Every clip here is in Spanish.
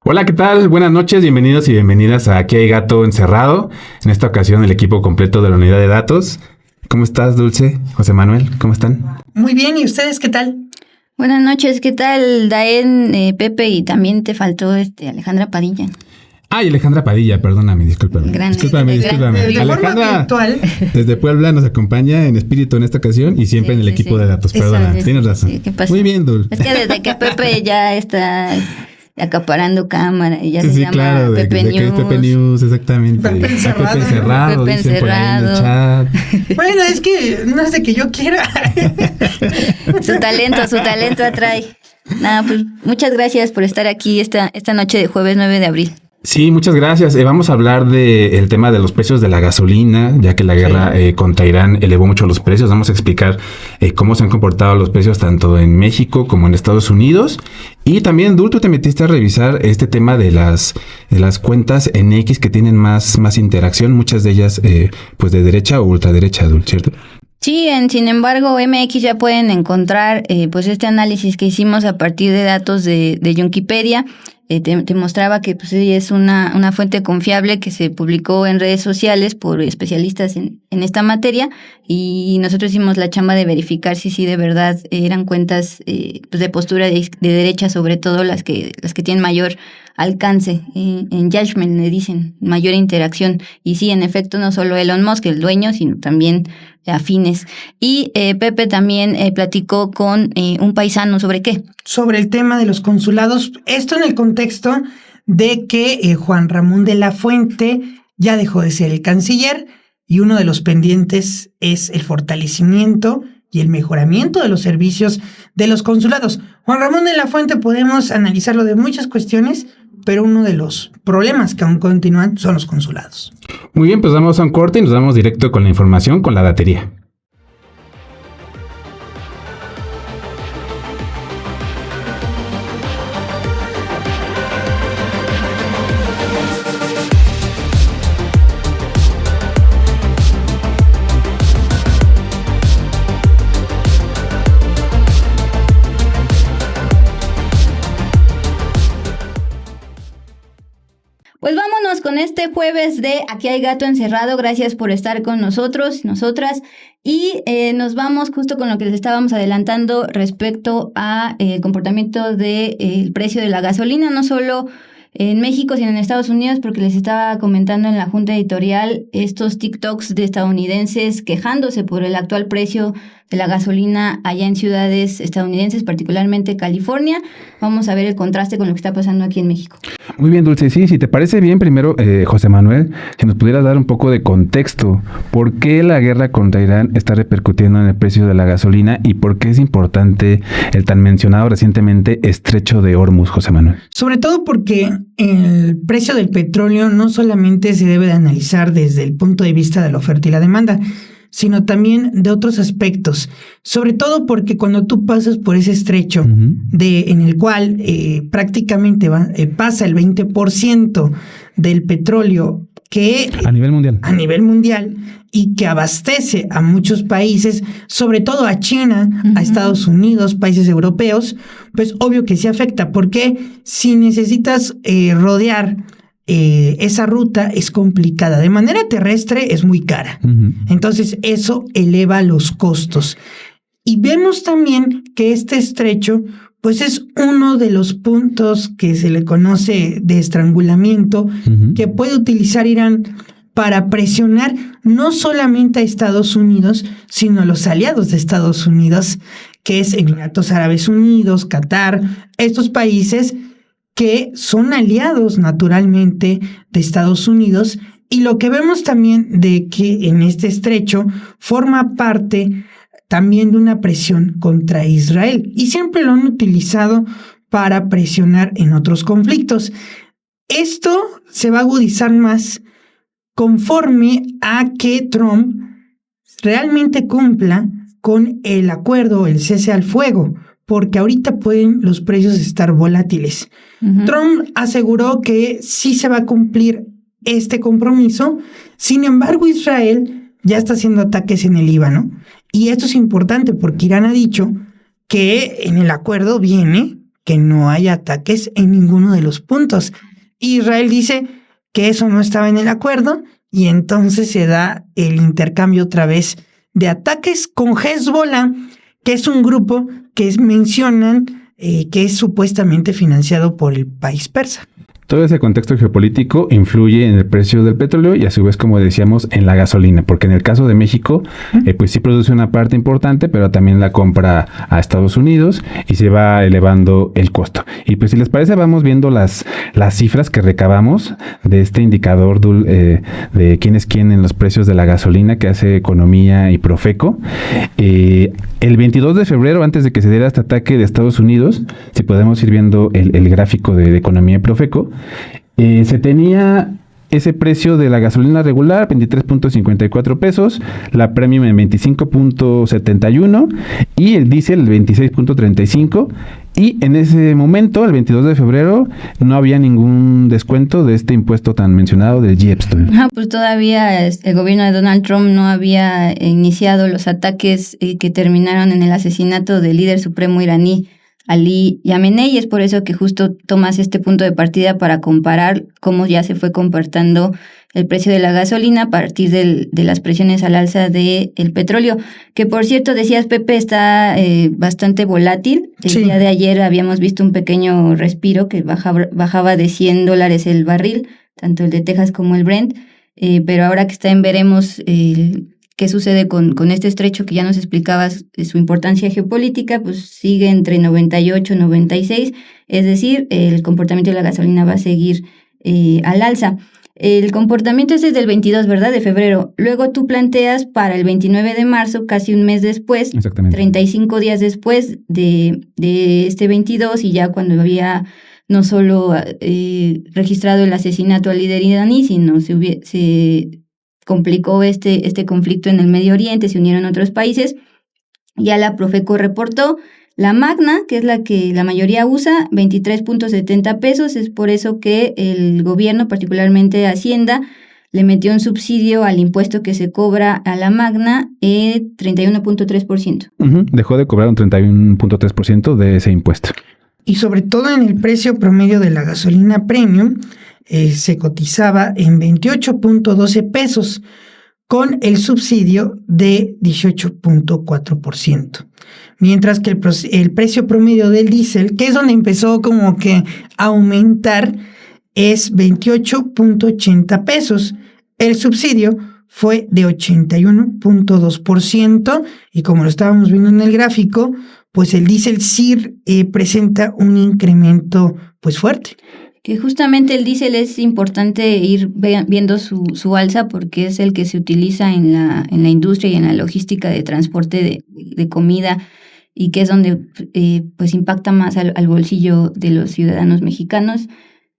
Hola, ¿qué tal? Buenas noches, bienvenidos y bienvenidas a Aquí hay gato encerrado. En esta ocasión el equipo completo de la unidad de datos. ¿Cómo estás, Dulce? José Manuel, ¿cómo están? Muy bien, ¿y ustedes qué tal? Buenas noches, ¿qué tal, Daen, Pepe? Y también te faltó Alejandra Padilla. Ay, Alejandra Padilla, perdóname, discúlpame. Discúlpame. De Alejandra, virtual. desde Puebla nos acompaña en espíritu en esta ocasión y siempre en el equipo de datos. Perdona, tienes razón. Sí, ¿qué pasa? Muy bien, Dul. Es que desde que Pepe ya está acaparando cámara y ya se llama claro, Pepe de que es News. Pepe News, exactamente. Pepe encerrado. Pepe encerrado, Pepe dicen por ahí en el chat. Bueno, es que no es de que yo quiera. Su talento atrae. Nada, pues muchas gracias por estar aquí esta noche de jueves 9 de abril. Sí, muchas gracias. Vamos a hablar del tema de los precios de la gasolina, ya que la guerra contra Irán elevó mucho los precios. Vamos a explicar cómo se han comportado los precios tanto en México como en Estados Unidos. Y también, Dul, tú te metiste a revisar este tema de las cuentas en X que tienen más interacción, muchas de ellas pues de derecha o ultraderecha, Dul, ¿cierto? Sí, Sin embargo, MX ya pueden encontrar pues este análisis que hicimos a partir de datos de Yunquipedia. Te mostraba que pues es una fuente confiable que se publicó en redes sociales por especialistas en esta materia, y nosotros hicimos la chamba de verificar si de verdad eran cuentas pues de postura de derecha, sobre todo las que tienen mayor alcance, en engagement le dicen, mayor interacción. Y sí, en efecto, no solo Elon Musk, el dueño, sino también afines. Y Pepe también platicó con un paisano sobre qué. Sobre el tema de los consulados. Esto en el contexto de que Juan Ramón de la Fuente ya dejó de ser el canciller y uno de los pendientes es el fortalecimiento y el mejoramiento de los servicios de los consulados. Juan Ramón de la Fuente podemos analizarlo de muchas cuestiones, pero uno de los problemas que aún continúan son los consulados. Muy bien, pues vamos a un corte y nos vamos directo con la información, con la datería. Pues vámonos con este jueves de Aquí hay gato encerrado. Gracias por estar con nosotros, nosotras. Y nos vamos justo con lo que les estábamos adelantando respecto a el comportamiento del precio de la gasolina, no solo en México, sino en Estados Unidos, porque les estaba comentando en la junta editorial estos TikToks de estadounidenses quejándose por el actual precio de la gasolina allá en ciudades estadounidenses, particularmente California. Vamos a ver el contraste con lo que está pasando aquí en México. Muy bien, Dulce. Sí, si te parece bien, primero, José Manuel, si nos pudieras dar un poco de contexto. ¿Por qué la guerra contra Irán está repercutiendo en el precio de la gasolina y por qué es importante el tan mencionado recientemente estrecho de Hormuz, José Manuel? Sobre todo porque el precio del petróleo no solamente se debe de analizar desde el punto de vista de la oferta y la demanda, sino también de otros aspectos, sobre todo porque cuando tú pasas por ese estrecho en el cual prácticamente pasa el 20% del petróleo que a nivel mundial y que abastece a muchos países, sobre todo a China, a Estados Unidos, países europeos, pues obvio que sí afecta, porque si necesitas rodear esa ruta es complicada. De manera terrestre es muy cara. Entonces eso eleva los costos. Y vemos también que este estrecho pues es uno de los puntos que se le conoce de estrangulamiento que puede utilizar Irán para presionar no solamente a Estados Unidos, sino a los aliados de Estados Unidos, que es Emiratos Árabes Unidos, Qatar, estos países que son aliados naturalmente de Estados Unidos, y lo que vemos también de que en este estrecho forma parte también de una presión contra Israel, y siempre lo han utilizado para presionar en otros conflictos. Esto se va a agudizar más conforme a que Trump realmente cumpla con el acuerdo, el cese al fuego, porque ahorita pueden los precios estar volátiles. Trump aseguró que sí se va a cumplir este compromiso. Sin embargo, Israel ya está haciendo ataques en el Líbano. Y esto es importante porque Irán ha dicho que en el acuerdo viene que no hay ataques en ninguno de los puntos. Israel dice que eso no estaba en el acuerdo y entonces se da el intercambio otra vez de ataques con Hezbollah, que es un grupo que mencionan que es supuestamente financiado por el país persa. Todo ese contexto geopolítico influye en el precio del petróleo y a su vez, como decíamos, en la gasolina, porque en el caso de México, pues sí produce una parte importante, pero también la compra a Estados Unidos y se va elevando el costo. Y pues si les parece, vamos viendo las cifras que recabamos de este indicador de quién es quién en los precios de la gasolina que hace Economía y Profeco. El 22 de febrero, antes de que se diera este ataque de Estados Unidos, si podemos ir viendo el gráfico de Economía y Profeco, se tenía ese precio de la gasolina regular, 23.54 pesos, la premium en 25.71 y el diésel el 26.35. Y en ese momento, el 22 de febrero, no había ningún descuento de este impuesto tan mencionado del GIEPS. Pues todavía el gobierno de Donald Trump no había iniciado los ataques que terminaron en el asesinato del líder supremo iraní, Ali Khamenei, y es por eso que justo tomas este punto de partida para comparar cómo ya se fue comportando el precio de la gasolina a partir de las presiones al alza del petróleo, que por cierto, decías, Pepe, está bastante volátil. El día de ayer habíamos visto un pequeño respiro que bajaba de $100 el barril, tanto el de Texas como el Brent, pero ahora que está en veremos qué sucede con este estrecho que ya nos explicabas su importancia geopolítica, pues sigue entre 98 y 96, es decir, el comportamiento de la gasolina va a seguir al alza. El comportamiento es desde el 22, ¿verdad?, de febrero. Luego tú planteas para el 29 de marzo, casi un mes después, 35 días después de este 22, y ya cuando había no solo registrado el asesinato al líder iraní, sino se complicó este conflicto en el Medio Oriente, se unieron otros países. Ya la Profeco reportó la Magna, que es la que la mayoría usa, 23.70 pesos. Es por eso que el gobierno, particularmente Hacienda, le metió un subsidio al impuesto que se cobra a la Magna, 31.3%. Dejó de cobrar un 31.3% de ese impuesto. Y sobre todo en el precio promedio de la gasolina premium, se cotizaba en 28.12 pesos con el subsidio de 18.4%. Mientras que el precio promedio del diésel, que es donde empezó como que a aumentar, es 28.80 pesos. El subsidio fue de 81.2% y como lo estábamos viendo en el gráfico, pues el diésel sí presenta un incremento pues fuerte. Que justamente el diésel es importante ir viendo su alza porque es el que se utiliza en la industria y en la logística de transporte de comida, y que es donde pues impacta más al bolsillo de los ciudadanos mexicanos,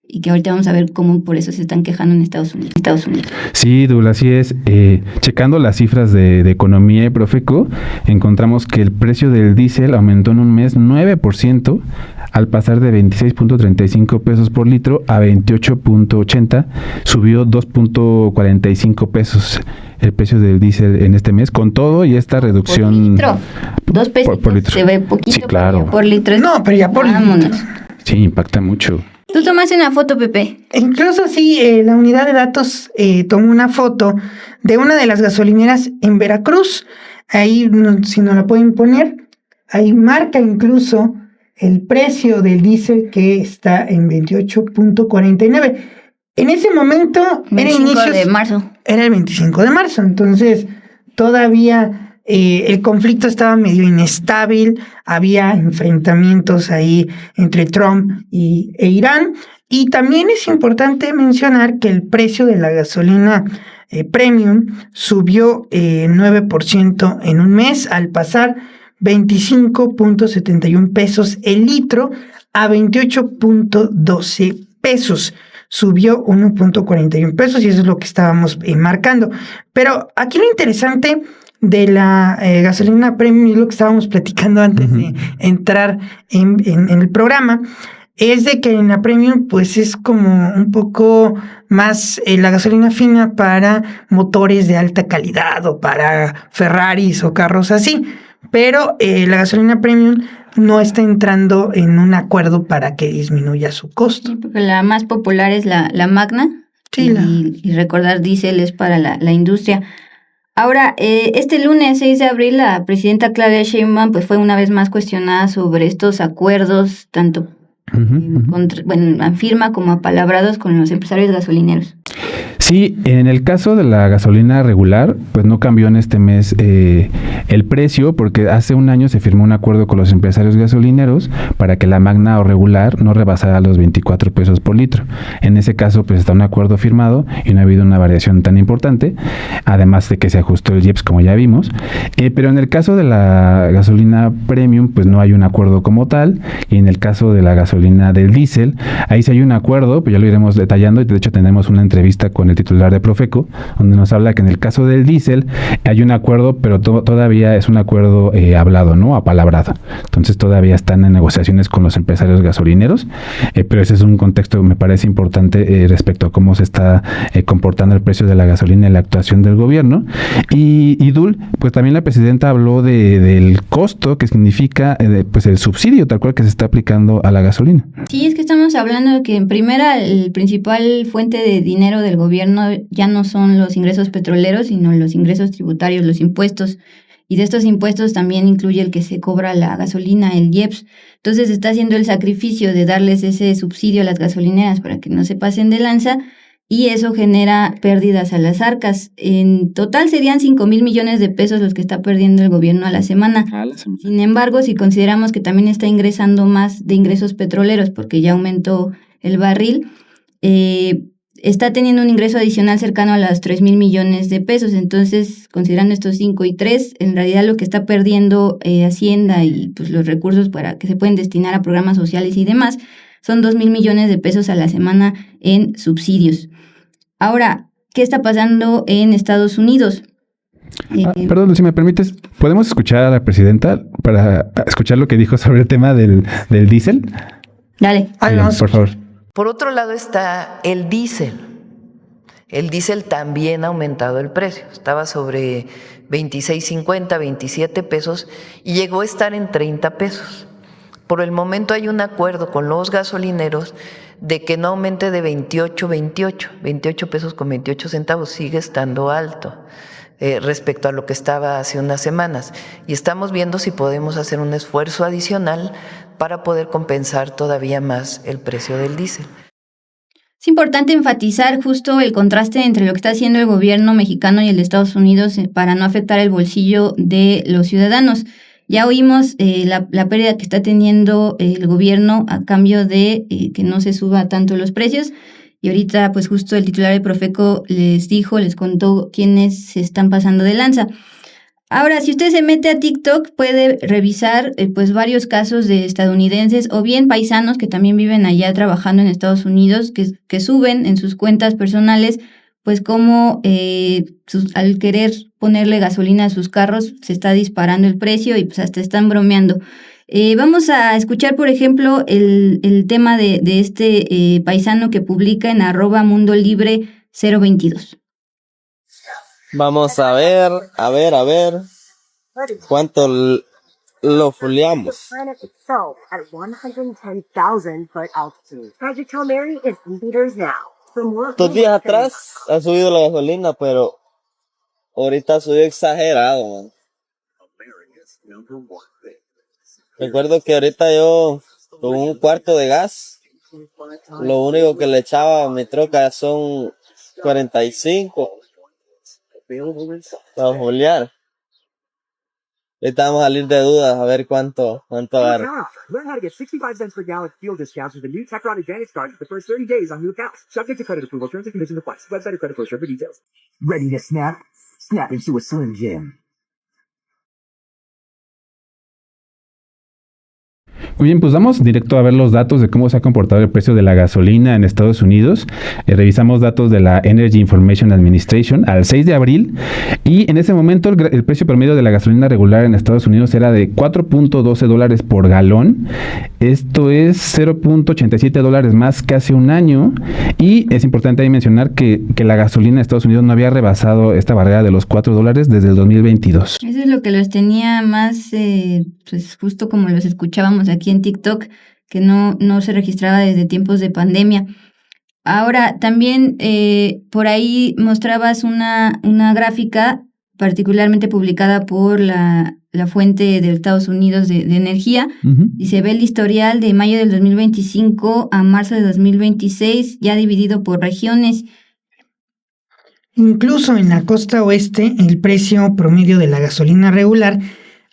y que ahorita vamos a ver cómo por eso se están quejando en Estados Unidos. Sí, Dula, así es. Checando las cifras de Economía y Profeco, encontramos que el precio del diésel aumentó en un mes 9%, al pasar de 26.35 pesos por litro a 28.80, subió 2.45 pesos el precio del diésel en este mes, con todo y esta reducción. Por litro. 2 pesos por litro. Se ve poquito. Sí, claro. Por litro. No, pero ya por litro. Sí, impacta mucho. ¿Tú tomaste una foto, Pepe? Incluso sí, la unidad de datos tomó una foto de una de las gasolineras en Veracruz. Ahí, si no la pueden poner, ahí marca incluso el precio del diésel, que está en 28.49. En ese momento era de marzo. Era el 25 de marzo, entonces todavía el conflicto estaba medio inestable, había enfrentamientos ahí entre Trump e Irán, y también es importante mencionar que el precio de la gasolina premium subió 9% en un mes, al pasar 25.71 pesos el litro a 28.12 pesos. Subió 1.41 pesos y eso es lo que estábamos marcando. Pero aquí lo interesante de la gasolina premium, y lo que estábamos platicando antes de entrar en el programa, es de que en la premium pues es como un poco más la gasolina fina para motores de alta calidad o para Ferraris o carros así. Pero la gasolina premium no está entrando en un acuerdo para que disminuya su costo. Sí, porque la más popular es la Magna. Sí, y recordar diésel es para la industria. Ahora, este lunes 6 de abril, la presidenta Claudia Sheinbaum pues fue una vez más cuestionada sobre estos acuerdos, tanto afirma como apalabrados con los empresarios gasolineros. Sí, en el caso de la gasolina regular, pues no cambió en este mes el precio, porque hace un año se firmó un acuerdo con los empresarios gasolineros para que la magna o regular no rebasara los 24 pesos por litro. En ese caso, pues está un acuerdo firmado y no ha habido una variación tan importante, además de que se ajustó el IEPS, como ya vimos. Pero en el caso de la gasolina premium, pues no hay un acuerdo como tal, y en el caso de la gasolina del diésel, ahí sí hay un acuerdo, pues ya lo iremos detallando, y de hecho tenemos una entrevista con el titular de Profeco, donde nos habla que en el caso del diésel hay un acuerdo, pero todavía es un acuerdo hablado, ¿no? Apalabrado. Entonces todavía están en negociaciones con los empresarios gasolineros, pero ese es un contexto que me parece importante respecto a cómo se está comportando el precio de la gasolina y la actuación del gobierno. Y Dul, pues también la presidenta habló del costo que significa pues el subsidio tal cual que se está aplicando a la gasolina. Sí, es que estamos hablando de que en primera el principal fuente de dinero del gobierno ya no son los ingresos petroleros, sino los ingresos tributarios, los impuestos. Y de estos impuestos también incluye el que se cobra la gasolina, el IEPS. Entonces está haciendo el sacrificio de darles ese subsidio a las gasolineras para que no se pasen de lanza, y eso genera pérdidas a las arcas. En total serían 5,000 millones de pesos los que está perdiendo el gobierno a la semana. Sin embargo, si consideramos que también está ingresando más de ingresos petroleros porque ya aumentó el barril, está teniendo un ingreso adicional cercano a los 3,000 millones de pesos. Entonces, considerando estos 5 y 3, en realidad lo que está perdiendo Hacienda y pues los recursos para que se pueden destinar a programas sociales y demás son 2,000 millones de pesos a la semana en subsidios. Ahora, ¿qué está pasando en Estados Unidos? Perdón, si me permites, ¿podemos escuchar a la presidenta para escuchar lo que dijo sobre el tema del diésel? Dale. Bien, por favor. Por otro lado está el diésel. El diésel también ha aumentado el precio. Estaba sobre 26.50, 27 pesos y llegó a estar en 30 pesos. Por el momento hay un acuerdo con los gasolineros de que no aumente de 28 pesos con 28 centavos, sigue estando alto respecto a lo que estaba hace unas semanas. Y estamos viendo si podemos hacer un esfuerzo adicional para poder compensar todavía más el precio del diésel. Es importante enfatizar justo el contraste entre lo que está haciendo el gobierno mexicano y el de Estados Unidos para no afectar el bolsillo de los ciudadanos. Ya oímos la pérdida que está teniendo el gobierno a cambio de que no se suba tanto los precios. Y ahorita, pues justo el titular de Profeco les contó quiénes se están pasando de lanza. Ahora, si usted se mete a TikTok, puede revisar pues varios casos de estadounidenses o bien paisanos que también viven allá trabajando en Estados Unidos, que suben en sus cuentas personales, pues cómo al querer ponerle gasolina a sus carros se está disparando el precio y pues hasta están bromeando. Vamos a escuchar, por ejemplo, el tema de este paisano que publica en @mundolibre022. Vamos a ver cuánto lo fuleamos. 2 días atrás ha subido la gasolina, pero ahorita ha subido exagerado, man. Recuerdo que ahorita yo con un cuarto de gas, lo único que le echaba a mi troca son 45 para fulear. Ahorita vamos a salir de dudas a ver cuánto agarra. Learn how to get 65 cents per gallon fuel discounts with the new Techrod Advantage card for the first 30 days on new accounts. Subject to credit approval. Terms and conditions apply. See website or credit brochure for details. Ready to snap? Snap into a Slim Jim. Muy bien, pues vamos directo a ver los datos de cómo se ha comportado el precio de la gasolina en Estados Unidos. Revisamos datos de la Energy Information Administration al 6 de abril y en ese momento el precio promedio de la gasolina regular en Estados Unidos era de $4.12 por galón. Esto es $0.87 más que hace un año y es importante ahí mencionar que la gasolina en Estados Unidos no había rebasado esta barrera de los $4 desde el 2022. Eso es lo que los tenía más, pues justo como los escuchábamos aquí en TikTok, que no se registraba desde tiempos de pandemia. Ahora, también por ahí mostrabas una gráfica particularmente publicada por la fuente de Estados Unidos de energía, y se ve el historial de mayo del 2025 a marzo de 2026, ya dividido por regiones. Incluso en la costa oeste, el precio promedio de la gasolina regular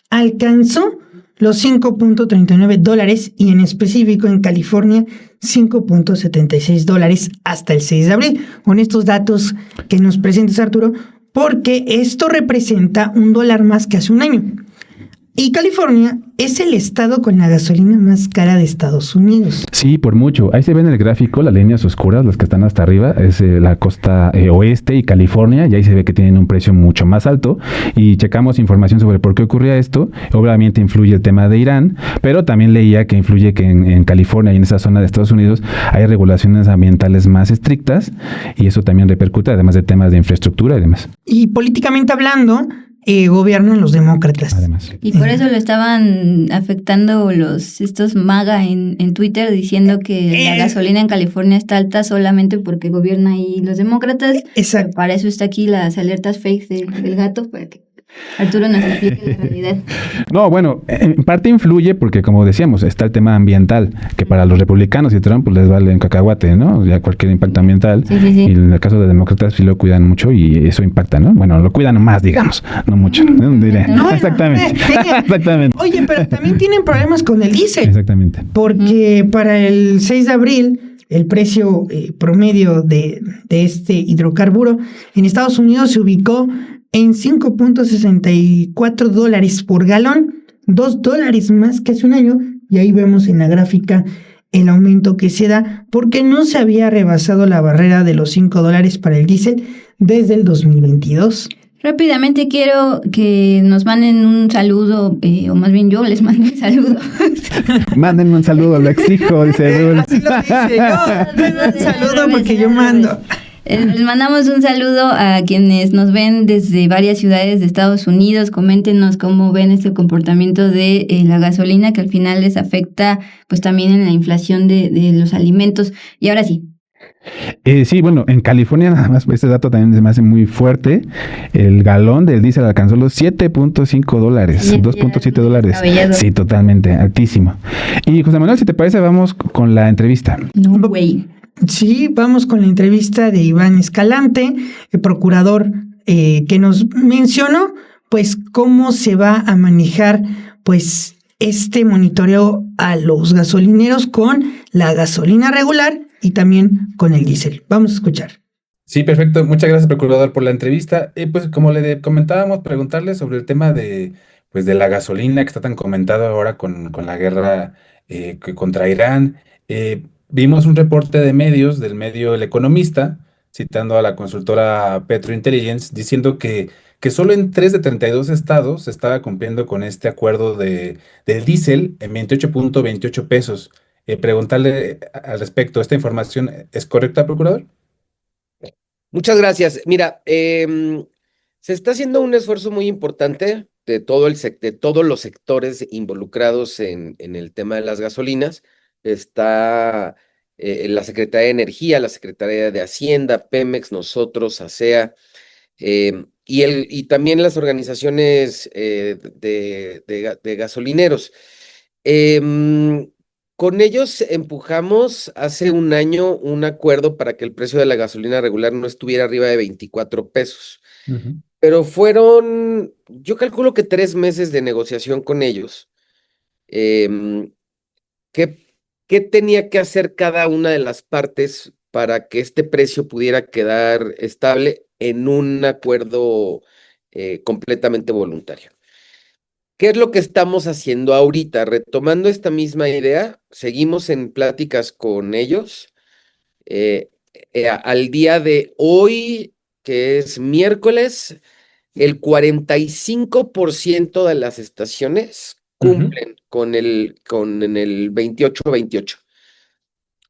alcanzó los $5.39 y en específico en California $5.76 hasta el 6 de abril. Con estos datos que nos presentas, Arturo, porque esto representa $1 más que hace un año. Y California es el estado con la gasolina más cara de Estados Unidos. Sí, por mucho. Ahí se ven en el gráfico las líneas oscuras, las que están hasta arriba, es la costa oeste y California, y ahí se ve que tienen un precio mucho más alto. Y checamos información sobre por qué ocurría esto. Obviamente influye el tema de Irán, pero también leía que influye que en California y en esa zona de Estados Unidos hay regulaciones ambientales más estrictas, y eso también repercute, además de temas de infraestructura y demás. Y políticamente hablando, gobiernan los demócratas. Además. Y por eso lo estaban afectando estos MAGA en Twitter, diciendo que la gasolina en California está alta solamente porque gobierna ahí los demócratas. Exacto. Para eso está aquí las alertas fake del gato, para que Arturo nos explique la realidad. No, bueno, en parte influye porque, como decíamos, está el tema ambiental, que para los republicanos y Trump pues les vale un cacahuate, ¿no? Ya cualquier impacto ambiental. Sí. Y en el caso de demócratas sí lo cuidan mucho y eso impacta, ¿no? Bueno, lo cuidan más, digamos, no mucho. Diré. No, exactamente. Exactamente. Oye, pero también tienen problemas con el diésel. Exactamente. Porque para el 6 de abril, el precio promedio de este hidrocarburo en Estados Unidos se ubicó en $5.64 por galón, $2 más que hace un año, y ahí vemos en la gráfica el aumento que se da porque no se había rebasado la barrera de los $5 para el diésel desde el 2022. Rápidamente quiero que nos manden un saludo, o más bien yo les mando un saludo. Mándenme un saludo, lo exijo, dice Rubén. Así lo dice yo. Un saludo porque yo mando. Les mandamos un saludo a quienes nos ven desde varias ciudades de Estados Unidos. Coméntenos cómo ven este comportamiento de la gasolina, que al final les afecta pues también en la inflación de los alimentos. Y ahora sí. Sí, bueno, en California nada más, este dato también se me hace muy fuerte. El galón del diésel alcanzó los $7.5, $2.7. Sí, totalmente, altísimo. Y José Manuel, si te parece, vamos con la entrevista. No, güey. Sí, vamos con la entrevista de Iván Escalante, el procurador que nos mencionó pues cómo se va a manejar pues este monitoreo a los gasolineros con la gasolina regular y también con el diésel. Vamos a escuchar. Sí, perfecto. Muchas gracias, procurador, por la entrevista. Pues como le comentábamos, preguntarle sobre el tema de la gasolina que está tan comentado ahora con la guerra contra Irán. Vimos un reporte de medios, del medio El Economista, citando a la consultora Petrointelligence, diciendo que solo en 3 de 32 estados se estaba cumpliendo con este acuerdo del diésel en 28.28 pesos. Preguntarle al respecto, ¿esta información es correcta, procurador? Muchas gracias. Mira, se está haciendo un esfuerzo muy importante de todos los sectores involucrados en el tema de las gasolinas. Está la Secretaría de Energía, la Secretaría de Hacienda, Pemex, nosotros, ASEA, y también las organizaciones de gasolineros. Con ellos empujamos hace un año un acuerdo para que el precio de la gasolina regular no estuviera arriba de 24 pesos. Pero fueron, yo calculo que 3 meses de negociación con ellos. ¿Qué tenía que hacer cada una de las partes para que este precio pudiera quedar estable en un acuerdo completamente voluntario? ¿Qué es lo que estamos haciendo ahorita? Retomando esta misma idea, seguimos en pláticas con ellos. Al día de hoy, que es miércoles, el 45% de las estaciones cumplen con el 28-28.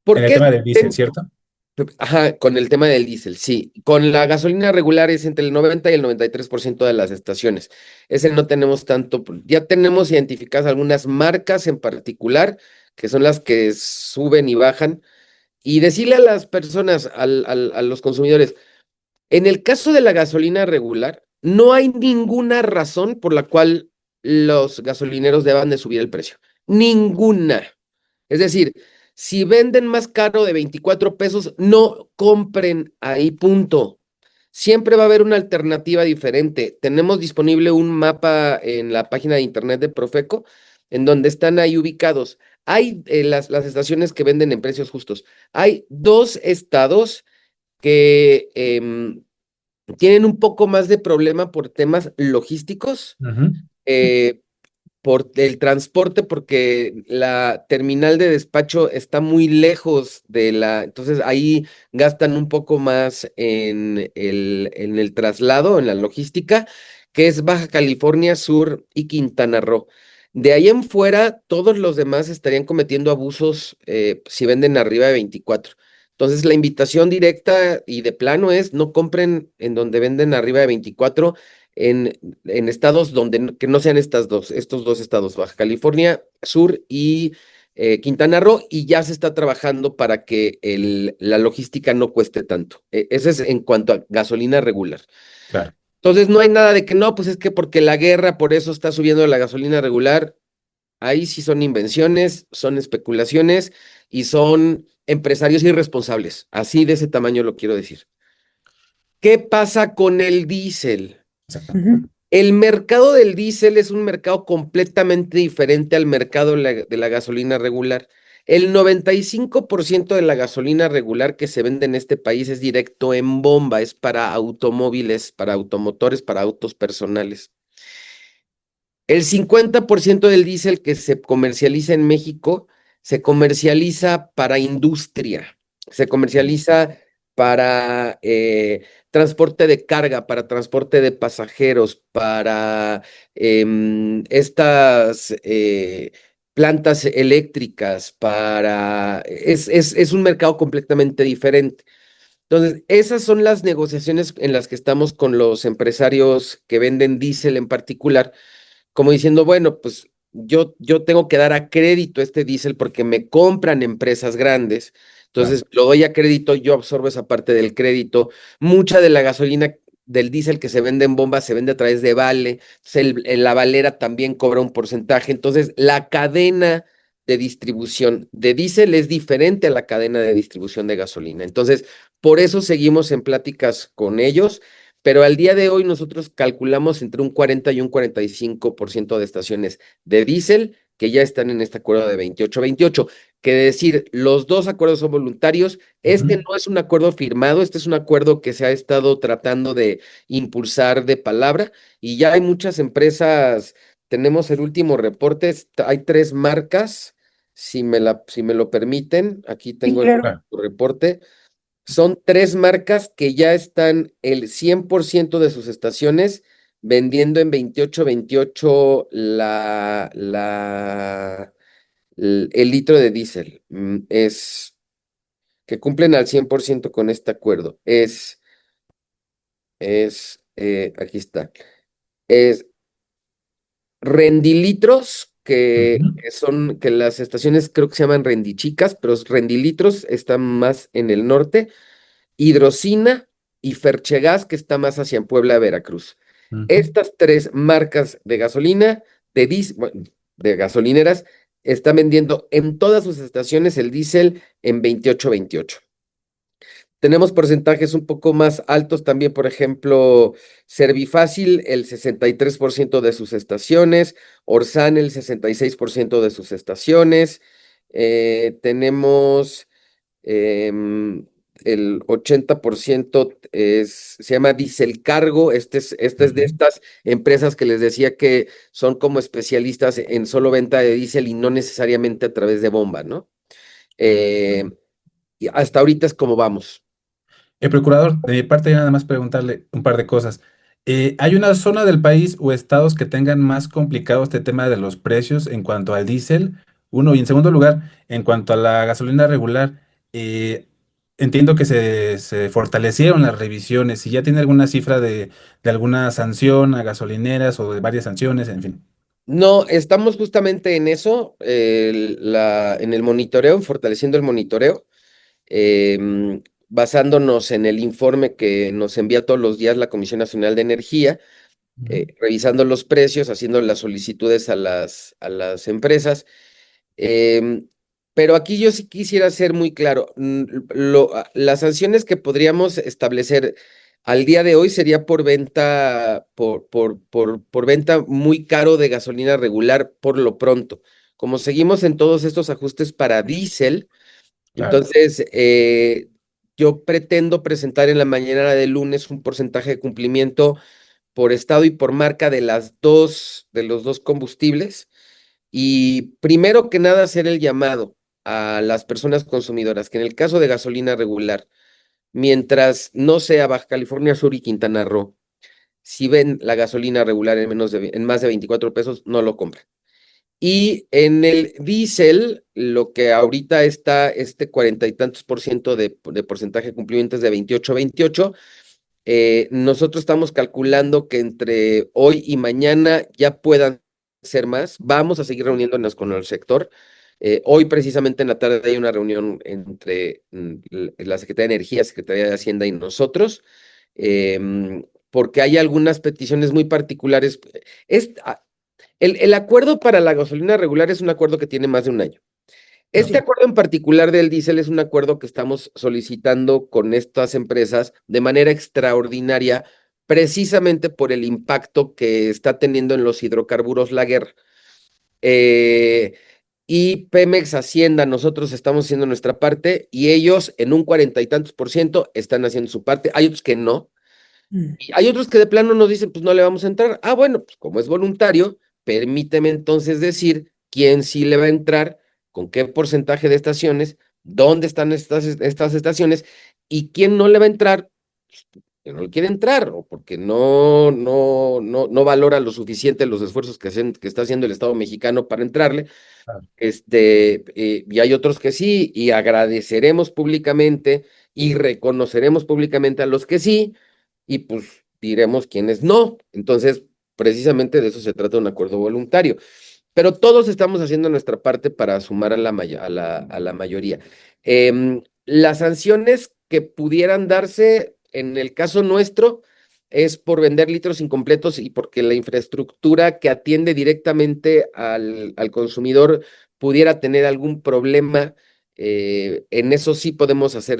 ¿Por En el qué? tema del diésel, ¿cierto? Ajá, con el tema del diésel, sí. Con la gasolina regular es entre el 90 y el 93% de las estaciones. Ese no tenemos tanto. Ya tenemos identificadas algunas marcas en particular, que son las que suben y bajan. Y decirle a las personas, a los consumidores, en el caso de la gasolina regular, no hay ninguna razón por la cual los gasolineros deban de subir el precio. Ninguna. Es decir, si venden más caro de 24 pesos, no compren ahí, punto. Siempre va a haber una alternativa diferente. Tenemos disponible un mapa en la página de internet de Profeco, en donde están ahí ubicados. Hay las estaciones que venden en precios justos. Hay 2 estados que tienen un poco más de problema por temas logísticos. Ujú. Por el transporte, porque la terminal de despacho está muy lejos entonces ahí gastan un poco más en el traslado, en la logística, que es Baja California Sur y Quintana Roo. De ahí en fuera, todos los demás estarían cometiendo abusos si venden arriba de 24. Entonces, la invitación directa y de plano es no compren en donde venden arriba de 24 en estados que no sean estos 2 estados, Baja California Sur y Quintana Roo, y ya se está trabajando para que la logística no cueste tanto. Eso es en cuanto a gasolina regular. Claro. Entonces no hay nada de que no, pues es que porque la guerra, por eso está subiendo la gasolina regular. Ahí sí son invenciones, son especulaciones y son empresarios irresponsables. Así de ese tamaño lo quiero decir. ¿Qué pasa con el diésel? Ujú. El mercado del diésel es un mercado completamente diferente al mercado de la gasolina regular. El 95% de la gasolina regular que se vende en este país es directo en bomba, es para automóviles, para automotores, para autos personales. El 50% del diésel que se comercializa en México se comercializa para industria, se comercializa para transporte de carga, para transporte de pasajeros, para estas plantas eléctricas, es un mercado completamente diferente. Entonces, esas son las negociaciones en las que estamos con los empresarios que venden diésel en particular, como diciendo, bueno, pues yo tengo que dar a crédito este diésel porque me compran empresas grandes, entonces lo doy a crédito, yo absorbo esa parte del crédito. Mucha de la gasolina del diésel que se vende en bomba se vende a través de vale, entonces la valera también cobra un porcentaje, entonces la cadena de distribución de diésel es diferente a la cadena de distribución de gasolina. Entonces, por eso seguimos en pláticas con ellos. Pero al día de hoy nosotros calculamos entre un 40 y un 45% de estaciones de diésel que ya están en este acuerdo de 28-28. Que decir, los 2 acuerdos son voluntarios. Este no es un acuerdo firmado, este es un acuerdo que se ha estado tratando de impulsar de palabra, y ya hay muchas empresas. Tenemos el último reporte, hay 3 marcas, si me lo permiten. Aquí tengo el claro. reporte. Son 3 marcas que ya están el 100% de sus estaciones vendiendo en 28-28 el litro de diésel. Es que cumplen al 100% con este acuerdo. Aquí está. Es rendilitros, que las estaciones creo que se llaman rendichicas, pero rendilitros están más en el norte. Hidrocina y Ferchegas, que está más hacia Puebla, Veracruz. Estas 3 marcas de gasolina, bueno, de gasolineras, están vendiendo en todas sus estaciones el diésel en 28-28. Tenemos porcentajes un poco más altos también, por ejemplo, Servifácil, el 63% de sus estaciones, Orsan, el 66% de sus estaciones. Tenemos el 80% se llama Dieselcargo. Esta es de estas empresas que les decía que son como especialistas en solo venta de diésel y no necesariamente a través de bomba, ¿no? Y hasta ahorita es como vamos. Procurador, de mi parte, nada más preguntarle un par de cosas. ¿Hay una zona del país o estados que tengan más complicado este tema de los precios en cuanto al diésel? Uno, y en segundo lugar, en cuanto a la gasolina regular, eh, entiendo que se fortalecieron las revisiones. Si ya tiene alguna cifra de alguna sanción a gasolineras o de varias sanciones, en fin. No, estamos justamente en eso, en el monitoreo, en fortaleciendo el monitoreo, basándonos en el informe que nos envía todos los días la Comisión Nacional de Energía, revisando los precios, haciendo las solicitudes a las empresas. Pero aquí yo sí quisiera ser muy claro. Las sanciones que podríamos establecer al día de hoy sería por venta, por venta muy caro de gasolina regular por lo pronto. Como seguimos en todos estos ajustes para diésel, Claro. entonces yo pretendo presentar en la mañana de lunes un porcentaje de cumplimiento por estado y por marca de los dos combustibles. Y primero que nada, hacer el llamado a las personas consumidoras, que en el caso de gasolina regular, mientras no sea Baja California Sur y Quintana Roo, si ven la gasolina regular en más de 24 pesos, no lo compren. Y en el diésel, lo que ahorita está, este 40 y tantos por ciento de porcentaje de cumplimiento es de 28. Nosotros estamos calculando que entre hoy y mañana ya puedan ser más. Vamos a seguir reuniéndonos con el sector. Hoy precisamente en la tarde hay una reunión entre la Secretaría de Energía, Secretaría de Hacienda y nosotros, porque hay algunas peticiones muy particulares. El acuerdo para la gasolina regular es un acuerdo que tiene más de un año. Este acuerdo en particular del diésel es un acuerdo que estamos solicitando con estas empresas de manera extraordinaria, precisamente por el impacto que está teniendo en los hidrocarburos la guerra. Y Pemex, Hacienda, nosotros estamos haciendo nuestra parte y ellos en un 40 y tantos por ciento están haciendo su parte. Hay otros que no. Y hay otros que de plano nos dicen, pues no le vamos a entrar. Ah, bueno, pues como es voluntario, permíteme entonces decir quién sí le va a entrar, con qué porcentaje de estaciones, dónde están estas estaciones y quién no le va a entrar, pues, que no le quiere entrar o porque no valora lo suficiente los esfuerzos que está haciendo el Estado mexicano para entrarle. Claro. Y hay otros que sí, y agradeceremos públicamente y reconoceremos públicamente a los que sí, y pues diremos quiénes no. Entonces, precisamente de eso se trata un acuerdo voluntario. Pero todos estamos haciendo nuestra parte para sumar a la mayoría. Las sanciones que pudieran darse en el caso nuestro es por vender litros incompletos y porque la infraestructura que atiende directamente al consumidor pudiera tener algún problema. En eso sí podemos hacer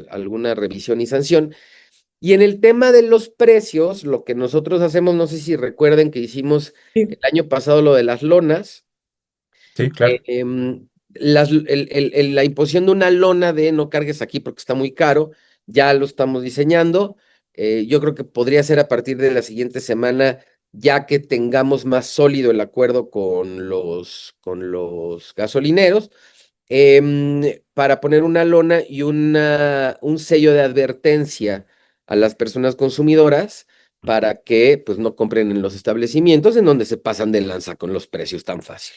alguna revisión y sanción. Y en el tema de los precios, lo que nosotros hacemos, no sé si recuerden que hicimos el año pasado lo de las lonas, Sí, claro. la imposición de una lona de no cargues aquí porque está muy caro, ya lo estamos diseñando. Yo creo que podría ser a partir de la siguiente semana, ya que tengamos más sólido el acuerdo con los gasolineros, para poner una lona y un sello de advertencia a las personas consumidoras para que pues no compren en los establecimientos en donde se pasan de lanza con los precios tan fácil.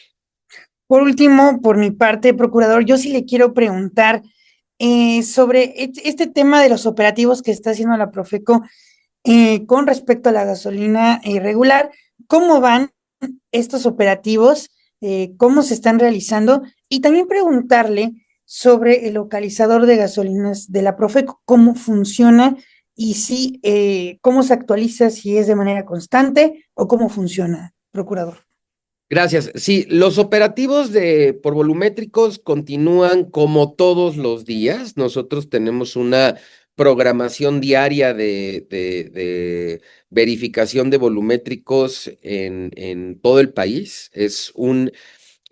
Por último, por mi parte, procurador, yo sí le quiero preguntar sobre este tema de los operativos que está haciendo la Profeco con respecto a la gasolina regular. ¿Cómo van estos operativos? ¿Cómo se están realizando? Y también preguntarle sobre el localizador de gasolinas de la Profeco, cómo funciona y si, cómo se actualiza, si es de manera constante o cómo funciona, procurador. Gracias. Sí, los operativos por volumétricos continúan como todos los días. Nosotros tenemos una programación diaria de verificación de volumétricos en todo el país.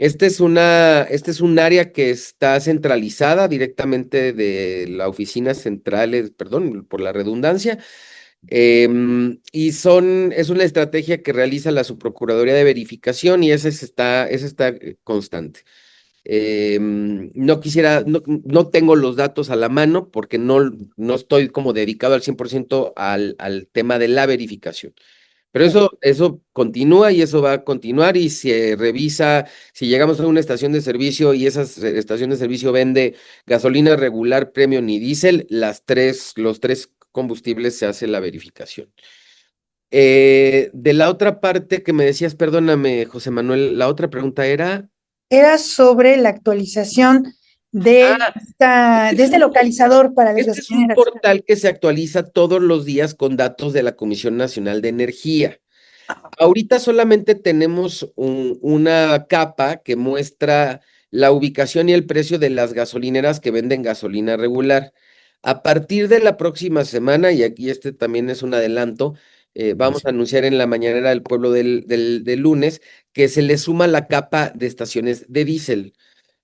Este es un área que está centralizada directamente de la oficina central, perdón por la redundancia, y es una estrategia que realiza la Subprocuraduría de Verificación y ese está constante. No tengo los datos a la mano porque no estoy como dedicado al 100% al tema de la verificación. Pero eso continúa y eso va a continuar y se revisa, si llegamos a una estación de servicio y esa estación de servicio vende gasolina regular, premium y diésel, los tres combustibles se hace la verificación. De la otra parte que me decías, perdóname, José Manuel, la otra pregunta era... Era sobre la actualización de, de este localizador para las Este es un gasolineras. portal que se actualiza todos los días con datos de la Comisión Nacional de Energía. Ahorita solamente tenemos una capa que muestra la ubicación y el precio de las gasolineras que venden gasolina regular. A partir de la próxima semana, y aquí este también es un adelanto, vamos a anunciar en la mañanera del pueblo del lunes que se le suma la capa de estaciones de diésel.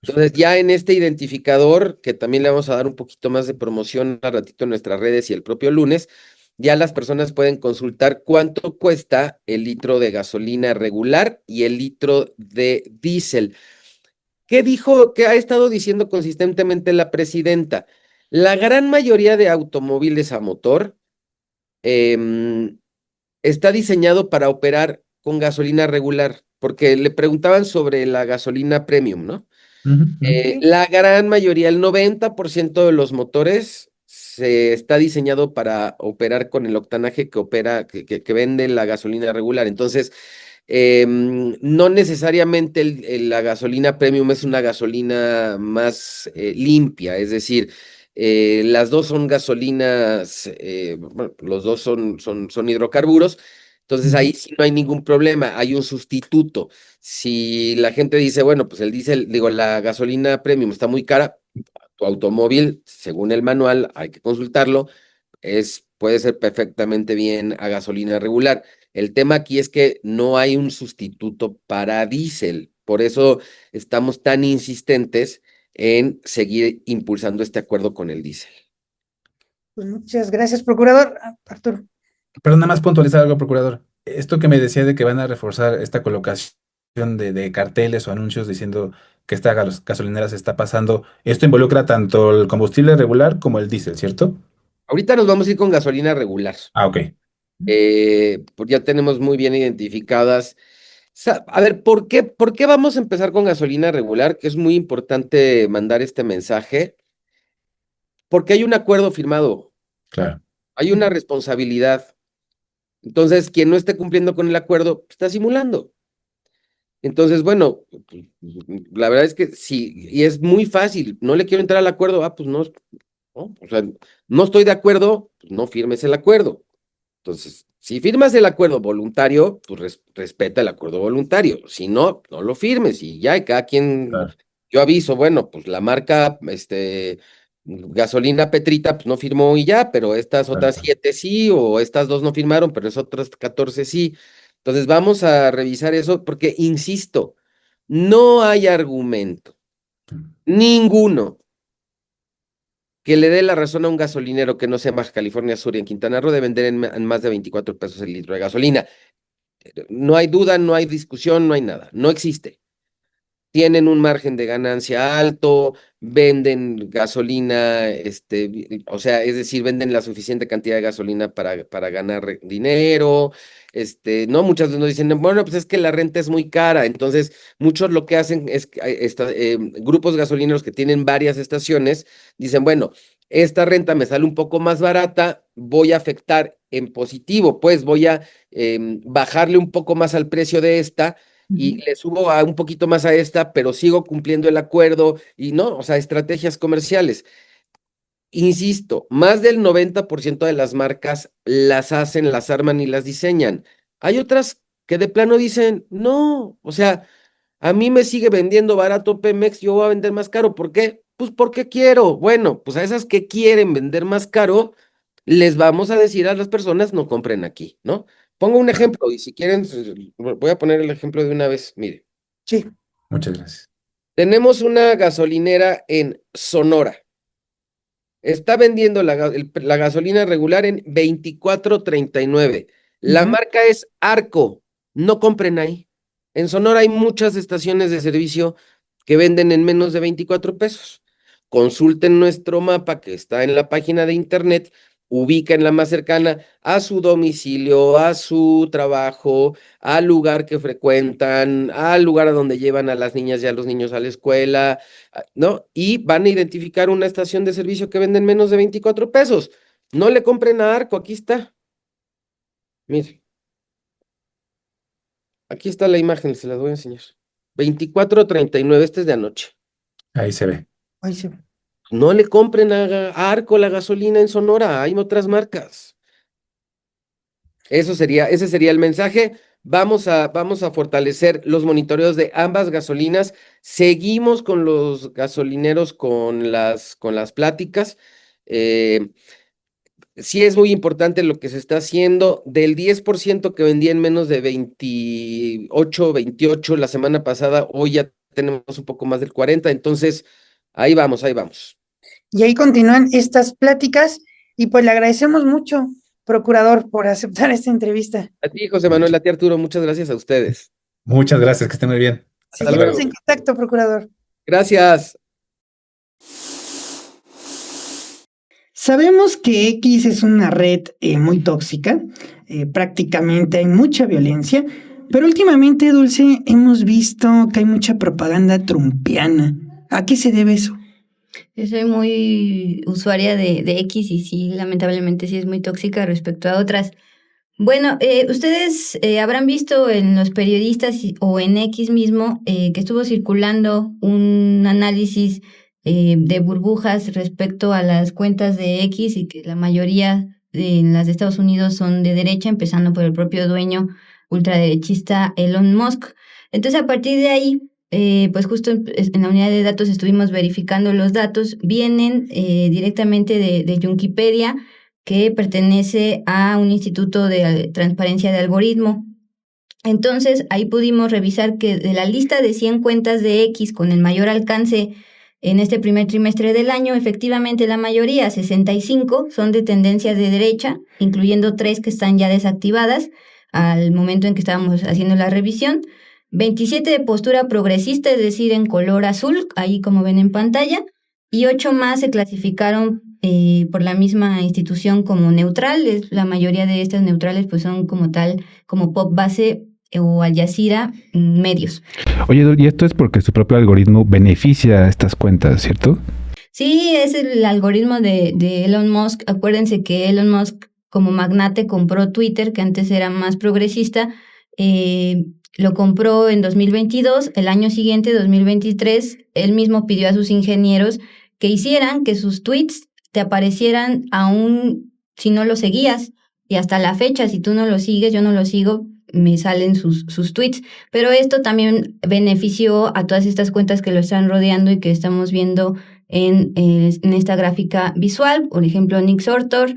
Entonces, ya en este identificador, que también le vamos a dar un poquito más de promoción al ratito en nuestras redes y el propio lunes, ya las personas pueden consultar cuánto cuesta el litro de gasolina regular y el litro de diésel. ¿Qué ha estado diciendo consistentemente la presidenta? La gran mayoría de automóviles a motor está diseñado para operar con gasolina regular, porque le preguntaban sobre la gasolina premium, ¿no? La gran mayoría, el 90% de los motores se está diseñado para operar con el octanaje que vende la gasolina regular. Entonces, no necesariamente la gasolina premium es una gasolina más limpia, es decir, las dos son gasolinas, bueno, los dos son hidrocarburos, entonces ahí sí no hay ningún problema, hay un sustituto. Si la gente dice, bueno, pues el diésel, digo, la gasolina premium está muy cara, tu automóvil, según el manual, hay que consultarlo, puede ser perfectamente bien a gasolina regular. El tema aquí es que no hay un sustituto para diésel, por eso estamos tan insistentes en seguir impulsando este acuerdo con el diésel. Pues muchas gracias, procurador. Arturo. Pero nada más puntualizar algo, procurador. Esto que me decía de que van a reforzar esta colocación de carteles o anuncios diciendo que esta gasolinera se está pasando, esto involucra tanto el combustible regular como el diésel, ¿cierto? Ahorita nos vamos a ir con gasolina regular. Ah, ok. Pues ya tenemos muy bien identificadas. A ver, ¿por qué vamos a empezar con gasolina regular? Que es muy importante mandar este mensaje. Porque hay un acuerdo firmado, Claro. hay una responsabilidad. Entonces, quien no esté cumpliendo con el acuerdo, está simulando. Entonces, bueno, la verdad es que sí, y es muy fácil, no le quiero entrar al acuerdo, pues no, o sea, no estoy de acuerdo, pues no firmes el acuerdo. Entonces, si firmas el acuerdo voluntario, pues respeta el acuerdo voluntario. Si no, no lo firmes y ya, y cada quien, Claro. yo aviso, bueno, pues la marca, gasolina Petrita, pues no firmó y ya, pero estas otras 7 sí, o estas 2 no firmaron, pero esas otras 14 sí. Entonces, vamos a revisar eso porque, insisto, no hay argumento, ninguno, que le dé la razón a un gasolinero que no sea Baja California Sur y en Quintana Roo de vender en más de 24 pesos el litro de gasolina. No hay duda, no hay discusión, no hay nada. No existe. Tienen un margen de ganancia alto, venden gasolina, o sea, es decir, venden la suficiente cantidad de gasolina para ganar dinero, no, muchas veces nos dicen, bueno, pues es que la renta es muy cara, entonces muchos lo que hacen es, grupos gasolineros que tienen varias estaciones, dicen, bueno, esta renta me sale un poco más barata, voy a afectar en positivo, pues voy a bajarle un poco más al precio de esta, y le subo un poquito más a esta, pero sigo cumpliendo el acuerdo y no, o sea, estrategias comerciales. Insisto, más del 90% de las marcas las hacen, las arman y las diseñan. Hay otras que de plano dicen, no, o sea, a mí me sigue vendiendo barato Pemex, yo voy a vender más caro. ¿Por qué? Pues porque quiero. Bueno, pues a esas que quieren vender más caro, les vamos a decir a las personas, no compren aquí, ¿no? Pongo un ejemplo y si quieren, voy a poner el ejemplo de una vez, mire. Sí. Muchas gracias. Tenemos una gasolinera en Sonora. Está vendiendo la gasolina regular en 24.39. La marca es Arco. No compren ahí. En Sonora hay muchas estaciones de servicio que venden en menos de 24 pesos. Consulten nuestro mapa que está en la página de internet, ubiquen la más cercana a su domicilio, a su trabajo, al lugar que frecuentan, al lugar a donde llevan a las niñas y a los niños a la escuela, ¿no? Y van a identificar una estación de servicio que venden menos de 24 pesos. No le compren a Arco, aquí está. Mire. Aquí está la imagen, se las voy a enseñar. 24.39, este es de anoche. Ahí se ve. Ahí se ve. No le compren a Arco la gasolina en Sonora, hay otras marcas. Ese sería el mensaje. Vamos a fortalecer los monitoreos de ambas gasolinas. Seguimos con los gasolineros con las pláticas. Sí es muy importante lo que se está haciendo. Del 10% que vendía en menos de 28, 28 la semana pasada, hoy ya tenemos un poco más del 40%. Entonces, ahí vamos, ahí vamos. Y ahí continúan estas pláticas y pues le agradecemos mucho, procurador, por aceptar esta entrevista. A ti, José Manuel, a ti, Arturo, muchas gracias a ustedes. Muchas gracias, que estén muy bien. Hasta Seguimos luego. en contacto, procurador. Gracias. Sabemos que X es una red muy tóxica, prácticamente hay mucha violencia, pero últimamente, Dulce, hemos visto que hay mucha propaganda trumpiana. ¿A qué se debe eso? Yo soy muy usuaria de X y sí, lamentablemente sí es muy tóxica respecto a otras. Bueno, ustedes habrán visto en los periodistas o en X mismo que estuvo circulando un análisis de burbujas respecto a las cuentas de X y que la mayoría en las de Estados Unidos son de derecha, empezando por el propio dueño ultraderechista Elon Musk. Entonces, a partir de ahí, pues justo en la unidad de datos estuvimos verificando los datos, vienen directamente de Wikipedia, que pertenece a un instituto de transparencia de algoritmo. Entonces, ahí pudimos revisar que de la lista de 100 cuentas de X con el mayor alcance en este primer trimestre del año, efectivamente la mayoría, 65, son de tendencia de derecha, incluyendo 3 que están ya desactivadas al momento en que estábamos haciendo la revisión. 27 de postura progresista, es decir, en color azul, ahí como ven en pantalla, y 8 más se clasificaron por la misma institución como neutrales. La mayoría de estas neutrales pues son como tal, como Pop Base o Al Jazeera, medios. Oye, y esto es porque su propio algoritmo beneficia a estas cuentas, ¿cierto? Sí, es el algoritmo de Elon Musk. Acuérdense que Elon Musk como magnate compró Twitter, que antes era más progresista, lo compró en 2022, el año siguiente, 2023, él mismo pidió a sus ingenieros que hicieran que sus tweets te aparecieran aún si no lo seguías, y hasta la fecha, si tú no lo sigues, yo no lo sigo, me salen sus tweets, pero esto también benefició a todas estas cuentas que lo están rodeando y que estamos viendo en esta gráfica visual, por ejemplo, Nick Sortor,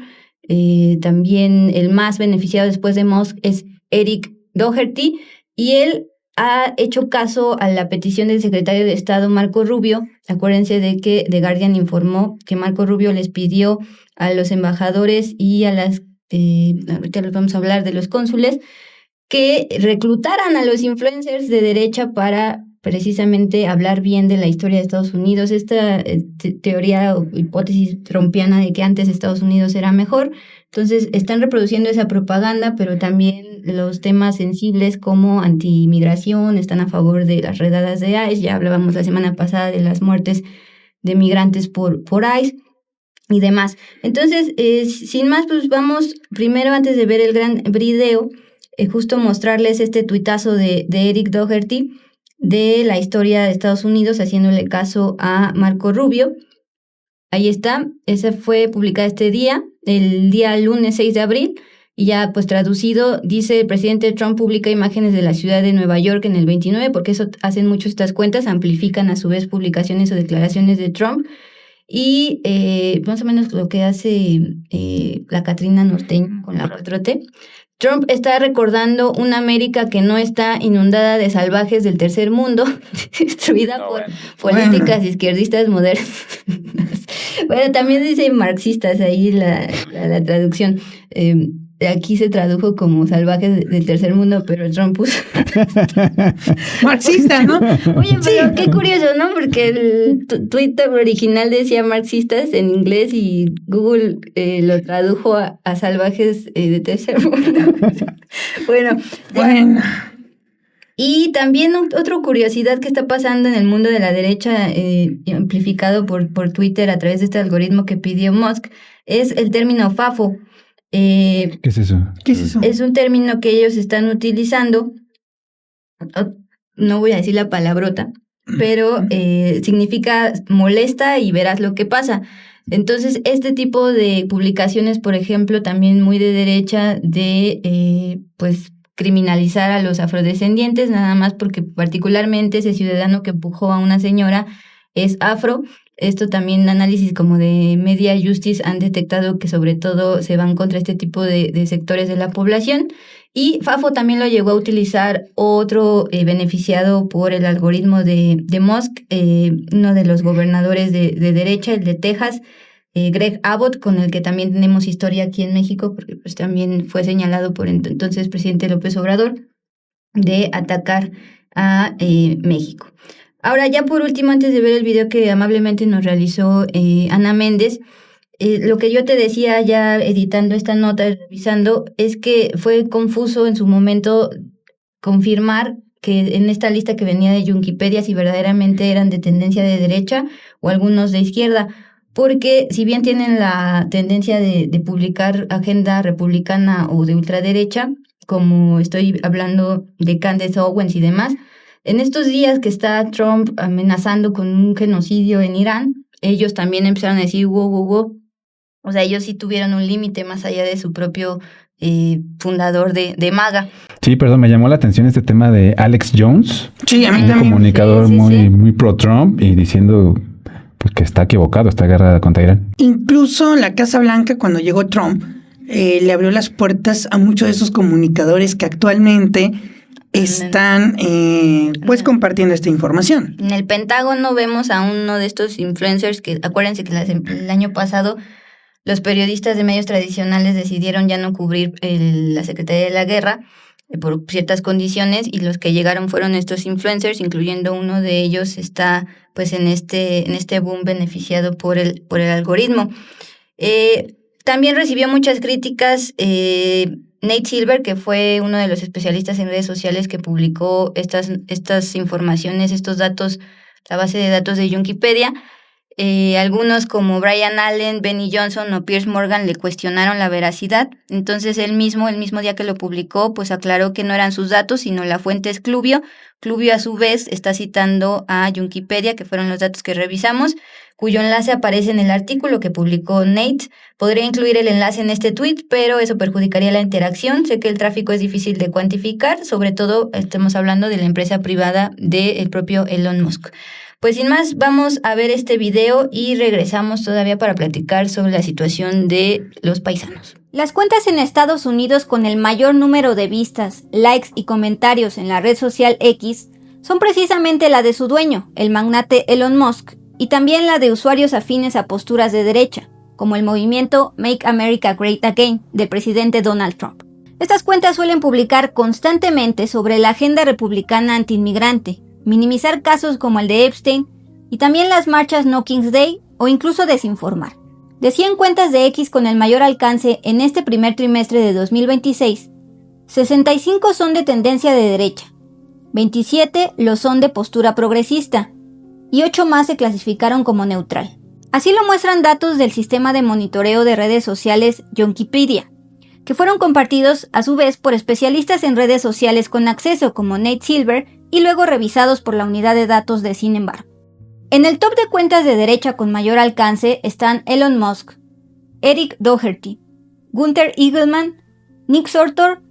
también el más beneficiado después de Musk es Eric Doherty, y él ha hecho caso a la petición del secretario de Estado Marco Rubio. Acuérdense de que The Guardian informó que Marco Rubio les pidió a los embajadores y a las, ahorita les vamos a hablar de los cónsules, que reclutaran a los influencers de derecha para precisamente hablar bien de la historia de Estados Unidos. Esta teoría o hipótesis trumpiana de que antes Estados Unidos era mejor. Entonces están reproduciendo esa propaganda, pero también los temas sensibles como antimigración, están a favor de las redadas de ICE. Ya hablábamos la semana pasada de las muertes de migrantes por ICE y demás. Entonces, sin más, pues vamos primero, antes de ver el gran video, justo mostrarles este tuitazo de Eric Doherty de la historia de Estados Unidos, haciéndole caso a Marco Rubio. Ahí está, esa fue publicada este día, el día lunes 6 de abril, y ya pues traducido, dice: el presidente Trump publica imágenes de la ciudad de Nueva York en el 29, porque eso hacen mucho estas cuentas, amplifican a su vez publicaciones o declaraciones de Trump, y más o menos lo que hace la Catrina Norteño con la 4T. Trump está recordando una América que no está inundada de salvajes del tercer mundo, destruida por políticas izquierdistas modernas. Bueno, también dice marxistas ahí la traducción. Aquí se tradujo como salvajes del tercer mundo, pero Trump puso marxista, ¿no? Oye, pero qué curioso, ¿no? Porque el Twitter original decía marxistas en inglés y Google lo tradujo a salvajes de tercer mundo. Bueno. Y también otra curiosidad que está pasando en el mundo de la derecha, amplificado por Twitter a través de este algoritmo que pidió Musk, es el término FAFO. ¿Qué es eso? ¿Qué es eso? Es un término que ellos están utilizando, no voy a decir la palabrota, pero significa molesta y verás lo que pasa. Entonces, este tipo de publicaciones, por ejemplo, también muy de derecha, de pues criminalizar a los afrodescendientes, nada más porque particularmente ese ciudadano que empujó a una señora es afro. Esto también análisis como de Media Justice han detectado que sobre todo se van contra este tipo de sectores de la población. Y Fafo también lo llegó a utilizar otro beneficiado por el algoritmo de Musk, uno de los gobernadores de derecha, el de Texas, Greg Abbott, con el que también tenemos historia aquí en México, porque pues también fue señalado por entonces presidente López Obrador de atacar a México. Ahora, ya por último, antes de ver el video que amablemente nos realizó Ana Méndez, lo que yo te decía ya editando esta nota, revisando, es que fue confuso en su momento confirmar que en esta lista que venía de Wikipedia si verdaderamente eran de tendencia de derecha o algunos de izquierda, porque si bien tienen la tendencia de publicar agenda republicana o de ultraderecha, como estoy hablando de Candace Owens y demás, en estos días que está Trump amenazando con un genocidio en Irán, ellos también empezaron a decir wow. O sea, ellos sí tuvieron un límite más allá de su propio fundador de MAGA. Sí, perdón, me llamó la atención este tema de Alex Jones. Sí, a mí un también. Comunicador muy pro-Trump y diciendo pues, que está equivocado esta guerra contra Irán. Incluso la Casa Blanca, cuando llegó Trump, le abrió las puertas a muchos de esos comunicadores que actualmente están pues compartiendo esta información. En el Pentágono vemos a uno de estos influencers que, acuérdense que el año pasado los periodistas de medios tradicionales decidieron ya no cubrir la Secretaría de la Guerra por ciertas condiciones y los que llegaron fueron estos influencers, incluyendo uno de ellos está pues en este boom beneficiado por el algoritmo. También recibió muchas críticas Nate Silver, que fue uno de los especialistas en redes sociales que publicó estas informaciones, estos datos, la base de datos de Wikipedia. Algunos como Brian Allen, Benny Johnson o Piers Morgan le cuestionaron la veracidad. Entonces el mismo día que lo publicó, pues aclaró que no eran sus datos, sino la fuente es Cluvio. Cluvio a su vez está citando a Wikipedia, que fueron los datos que revisamos, cuyo enlace aparece en el artículo que publicó Nate. Podría incluir el enlace en este tweet, pero eso perjudicaría la interacción. Sé que el tráfico es difícil de cuantificar, sobre todo estamos hablando de la empresa privada del propio Elon Musk. Pues sin más, vamos a ver este video y regresamos todavía para platicar sobre la situación de los paisanos. Las cuentas en Estados Unidos con el mayor número de vistas, likes y comentarios en la red social X son precisamente la de su dueño, el magnate Elon Musk, y también la de usuarios afines a posturas de derecha, como el movimiento Make America Great Again del presidente Donald Trump. Estas cuentas suelen publicar constantemente sobre la agenda republicana antiinmigrante, minimizar casos como el de Epstein y también las marchas No King's Day o incluso desinformar. De 100 cuentas de X con el mayor alcance en este primer trimestre de 2026, 65 son de tendencia de derecha, 27 lo son de postura progresista y 8 más se clasificaron como neutral. Así lo muestran datos del sistema de monitoreo de redes sociales Wikipedia, que fueron compartidos a su vez por especialistas en redes sociales con acceso como Nate Silver y luego revisados por la unidad de datos de Sin embargo. En el top de cuentas de derecha con mayor alcance están Elon Musk, Eric Doherty, Gunther Eagleman, Nick Sortor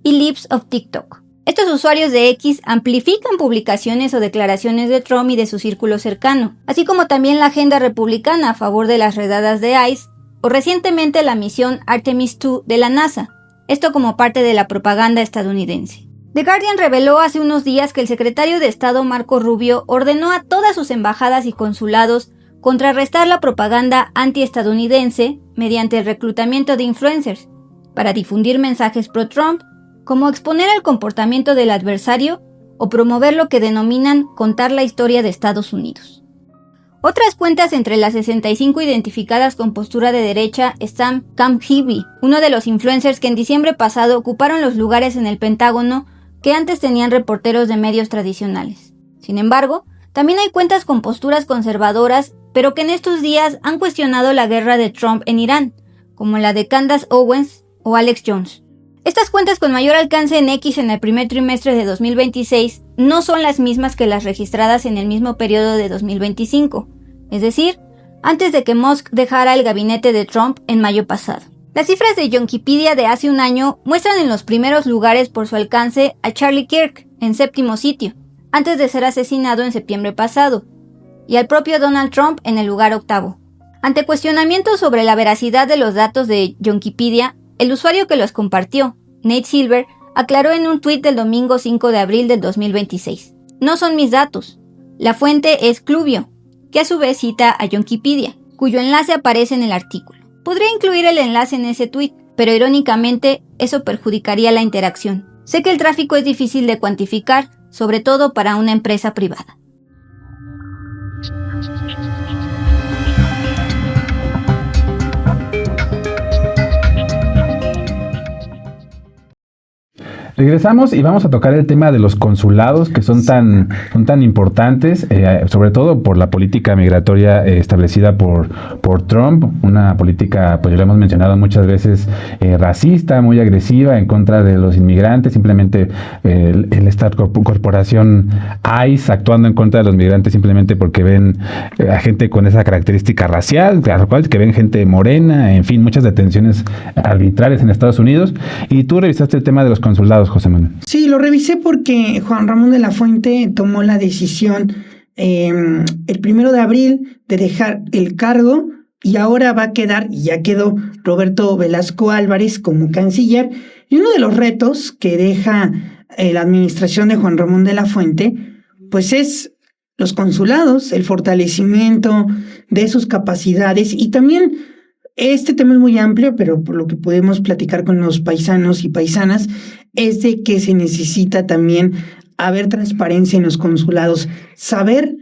y Lips of TikTok. Estos usuarios de X amplifican publicaciones o declaraciones de Trump y de su círculo cercano, así como también la agenda republicana a favor de las redadas de ICE o recientemente la misión Artemis II de la NASA, esto como parte de la propaganda estadounidense. The Guardian reveló hace unos días que el secretario de Estado Marco Rubio ordenó a todas sus embajadas y consulados contrarrestar la propaganda antiestadounidense mediante el reclutamiento de influencers para difundir mensajes pro-Trump, como exponer el comportamiento del adversario o promover lo que denominan contar la historia de Estados Unidos. Otras cuentas entre las 65 identificadas con postura de derecha están Cam Hibby, uno de los influencers que en diciembre pasado ocuparon los lugares en el Pentágono que antes tenían reporteros de medios tradicionales. Sin embargo, también hay cuentas con posturas conservadoras, pero que en estos días han cuestionado la guerra de Trump en Irán, como la de Candace Owens o Alex Jones. Estas cuentas con mayor alcance en X en el primer trimestre de 2026 no son las mismas que las registradas en el mismo periodo de 2025, es decir, antes de que Musk dejara el gabinete de Trump en mayo pasado. Las cifras de Yonkipedia de hace un año muestran en los primeros lugares por su alcance a Charlie Kirk en 7º sitio, antes de ser asesinado en septiembre pasado, y al propio Donald Trump en el lugar 8º. Ante cuestionamientos sobre la veracidad de los datos de Yonkipedia, el usuario que los compartió, Nate Silver, aclaró en un tuit del domingo 5 de abril del 2026. No son mis datos. La fuente es Cluvio, que a su vez cita a Yonkipedia, cuyo enlace aparece en el artículo. Podría incluir el enlace en ese tuit, pero irónicamente eso perjudicaría la interacción. Sé que el tráfico es difícil de cuantificar, sobre todo para una empresa privada. Regresamos y vamos a tocar el tema de los consulados que son tan importantes, sobre todo por la política migratoria establecida por Trump, una política, pues ya lo hemos mencionado muchas veces, racista, muy agresiva en contra de los inmigrantes, simplemente esta corporación ICE actuando en contra de los migrantes simplemente porque ven a gente con esa característica racial, al cual que ven gente morena, en fin, muchas detenciones arbitrarias en Estados Unidos. Y tú revisaste el tema de los consulados, José Manuel. Sí, lo revisé porque Juan Ramón de la Fuente tomó la decisión el 1 de abril de dejar el cargo y ahora va a quedar, y ya quedó, Roberto Velasco Álvarez como canciller. Y uno de los retos que deja la administración de Juan Ramón de la Fuente, pues es los consulados, el fortalecimiento de sus capacidades y también este tema es muy amplio, pero por lo que podemos platicar con los paisanos y paisanas, es de que se necesita también haber transparencia en los consulados, saber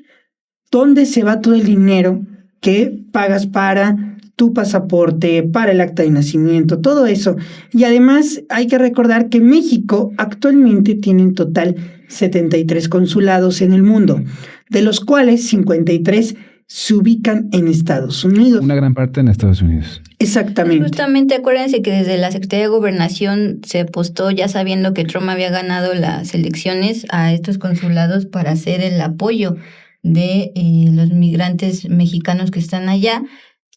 dónde se va todo el dinero que pagas para tu pasaporte, para el acta de nacimiento, todo eso. Y además hay que recordar que México actualmente tiene en total 73 consulados en el mundo, de los cuales 53 se ubican en Estados Unidos. Una gran parte en Estados Unidos. Exactamente. Justamente acuérdense que desde la Secretaría de Gobernación se apostó, ya sabiendo que Trump había ganado las elecciones, a estos consulados para hacer el apoyo de los migrantes mexicanos que están allá.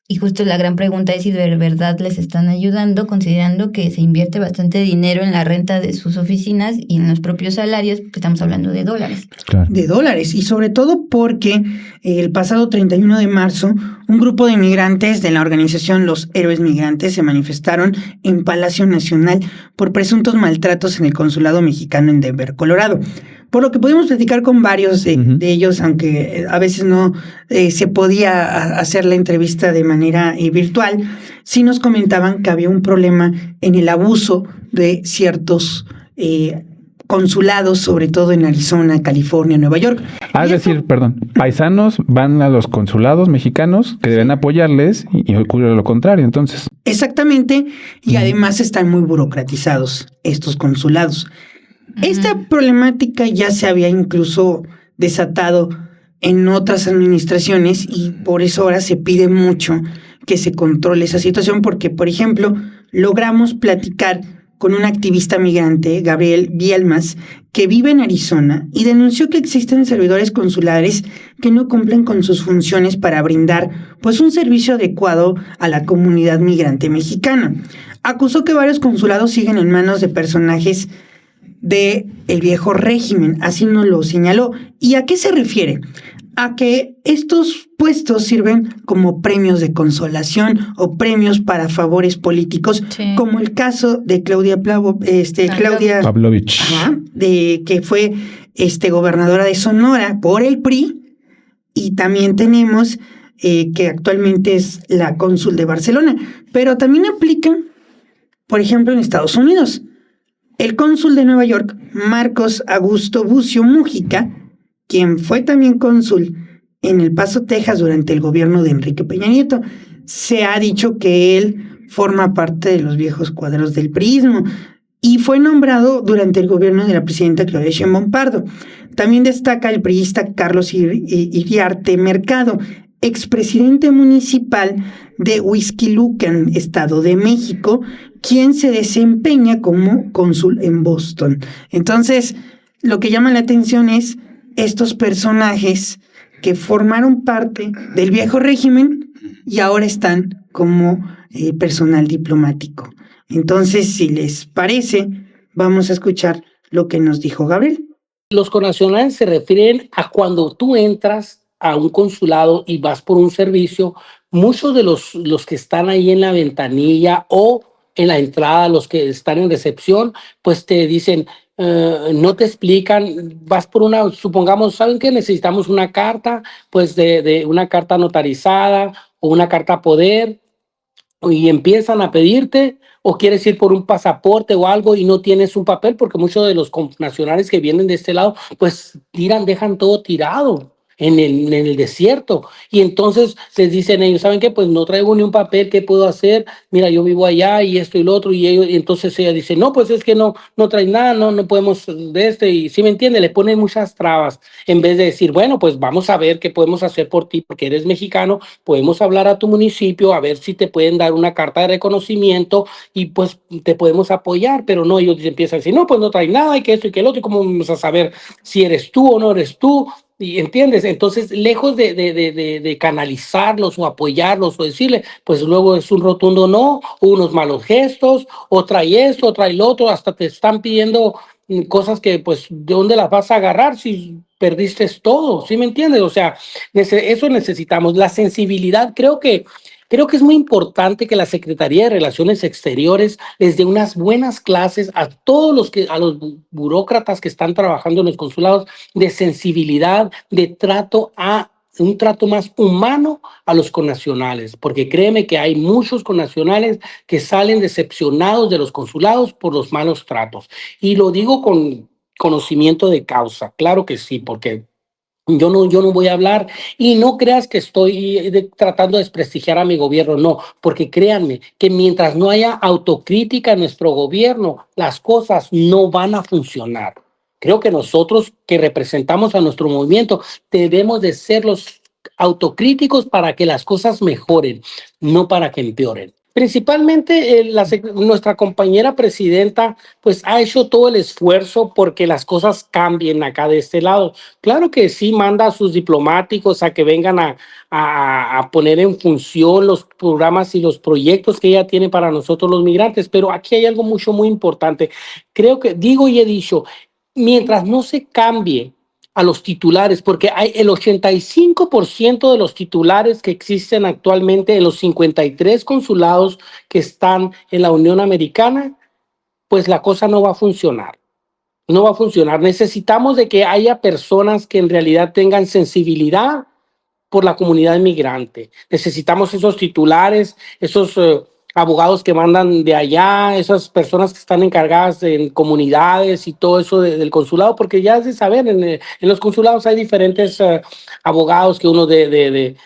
Y justo la gran pregunta es si de verdad les están ayudando, considerando que se invierte bastante dinero en la renta de sus oficinas y en los propios salarios, que estamos hablando de dólares. Claro. De dólares, y sobre todo porque el pasado 31 de marzo, un grupo de migrantes de la organización Los Héroes Migrantes se manifestaron en Palacio Nacional por presuntos maltratos en el consulado mexicano en Denver, Colorado. Por lo que pudimos platicar con varios de ellos, aunque a veces no se podía hacer la entrevista de manera virtual, sí nos comentaban que había un problema en el abuso de ciertos consulados, sobre todo en Arizona, California, Nueva York. Es decir, paisanos van a los consulados mexicanos que deben apoyarles y ocurre lo contrario, entonces. Exactamente, y además están muy burocratizados estos consulados. Esta problemática ya se había incluso desatado en otras administraciones y por eso ahora se pide mucho que se controle esa situación porque, por ejemplo, logramos platicar con un activista migrante, Gabriel Bielmas, que vive en Arizona y denunció que existen servidores consulares que no cumplen con sus funciones para brindar pues un servicio adecuado a la comunidad migrante mexicana. Acusó que varios consulados siguen en manos de personajes de el viejo régimen, así nos lo señaló. ¿Y a qué se refiere? a que estos puestos sirven como premios de consolación o premios para favores políticos, Sí. como el caso de Claudia Pavlovich. Ajá, de que fue gobernadora de Sonora por el PRI, y también tenemos que actualmente es la cónsul de Barcelona, pero también aplica, por ejemplo, en Estados Unidos. El cónsul de Nueva York, Marcos Augusto Bucio Mújica, quien fue también cónsul en El Paso, Texas, durante el gobierno de Enrique Peña Nieto, se ha dicho que él forma parte de los viejos cuadros del priismo y fue nombrado durante el gobierno de la presidenta Claudia Sheinbaum Pardo. También destaca el priista Carlos Iriarte Mercado, expresidente municipal de Huixquilucan, Estado de México, quien se desempeña como cónsul en Boston. Entonces, lo que llama la atención es estos personajes que formaron parte del viejo régimen y ahora están como personal diplomático. Entonces, si les parece, vamos a escuchar lo que nos dijo Gabriel. Los connacionales se refieren a cuando tú entras a un consulado y vas por un servicio. Muchos de los que están ahí en la ventanilla o en la entrada, los que están en recepción, pues te dicen, no te explican, vas por una, supongamos, ¿saben que necesitamos una carta? Pues de una carta notarizada o una carta a poder, y empiezan a pedirte, o quieres ir por un pasaporte o algo y no tienes un papel, porque muchos de los nacionales que vienen de este lado, pues dejan todo tirado en el desierto, y entonces les dicen ellos, ¿saben qué? Pues no traigo ni un papel, ¿qué puedo hacer? Mira, yo vivo allá y esto y lo otro, y entonces ella dice, no, pues es que no traes nada, no podemos y ¿sí me entiende? Le ponen muchas trabas, en vez de decir, bueno, pues vamos a ver qué podemos hacer por ti, porque eres mexicano, podemos hablar a tu municipio, a ver si te pueden dar una carta de reconocimiento, y pues te podemos apoyar, pero no, ellos empiezan a decir, no, pues no traes nada, y que esto y que el otro, y cómo vamos a saber si eres tú o no eres tú. Y entiendes, entonces lejos de canalizarlos o apoyarlos o decirle, pues luego es un rotundo no, o unos malos gestos, o trae esto, o trae lo otro, hasta te están pidiendo cosas que pues de dónde las vas a agarrar si perdiste todo, ¿sí me entiendes? O sea, eso necesitamos, la sensibilidad. Creo que es muy importante que la Secretaría de Relaciones Exteriores les dé unas buenas clases a todos a los burócratas que están trabajando en los consulados, de sensibilidad, de un trato más humano a los connacionales, porque créeme que hay muchos connacionales que salen decepcionados de los consulados por los malos tratos. Y lo digo con conocimiento de causa, claro que sí, porque yo no voy a hablar, y no creas que estoy tratando de desprestigiar a mi gobierno, no, porque créanme que mientras no haya autocrítica en nuestro gobierno, las cosas no van a funcionar. Creo que nosotros que representamos a nuestro movimiento debemos de ser los autocríticos para que las cosas mejoren, no para que empeoren. Principalmente nuestra compañera presidenta pues ha hecho todo el esfuerzo porque las cosas cambien acá de este lado. Claro que sí, manda a sus diplomáticos a que vengan a poner en función los programas y los proyectos que ella tiene para nosotros los migrantes, pero aquí hay algo muy importante. Creo que digo y he dicho, mientras no se cambie a los titulares, porque hay el 85% de los titulares que existen actualmente en los 53 consulados que están en la Unión Americana, pues la cosa no va a funcionar. No va a funcionar. Necesitamos de que haya personas que en realidad tengan sensibilidad por la comunidad migrante. Necesitamos esos titulares, esos abogados que mandan de allá, esas personas que están encargadas en comunidades y todo eso del consulado, porque ya es de saber, en los consulados hay diferentes abogados, que uno de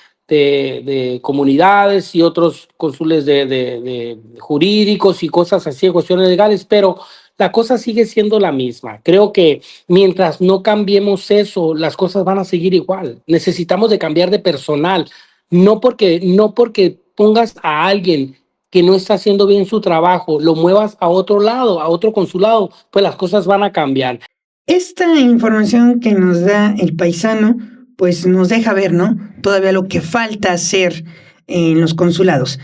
comunidades y otros cónsules de jurídicos y cosas así, cuestiones legales, pero la cosa sigue siendo la misma. Creo que mientras no cambiemos eso, las cosas van a seguir igual. Necesitamos de cambiar de personal, no porque pongas a alguien que no está haciendo bien su trabajo, lo muevas a otro lado, a otro consulado, pues las cosas van a cambiar. Esta información que nos da el paisano, pues nos deja ver, ¿no? Todavía lo que falta hacer en los consulados.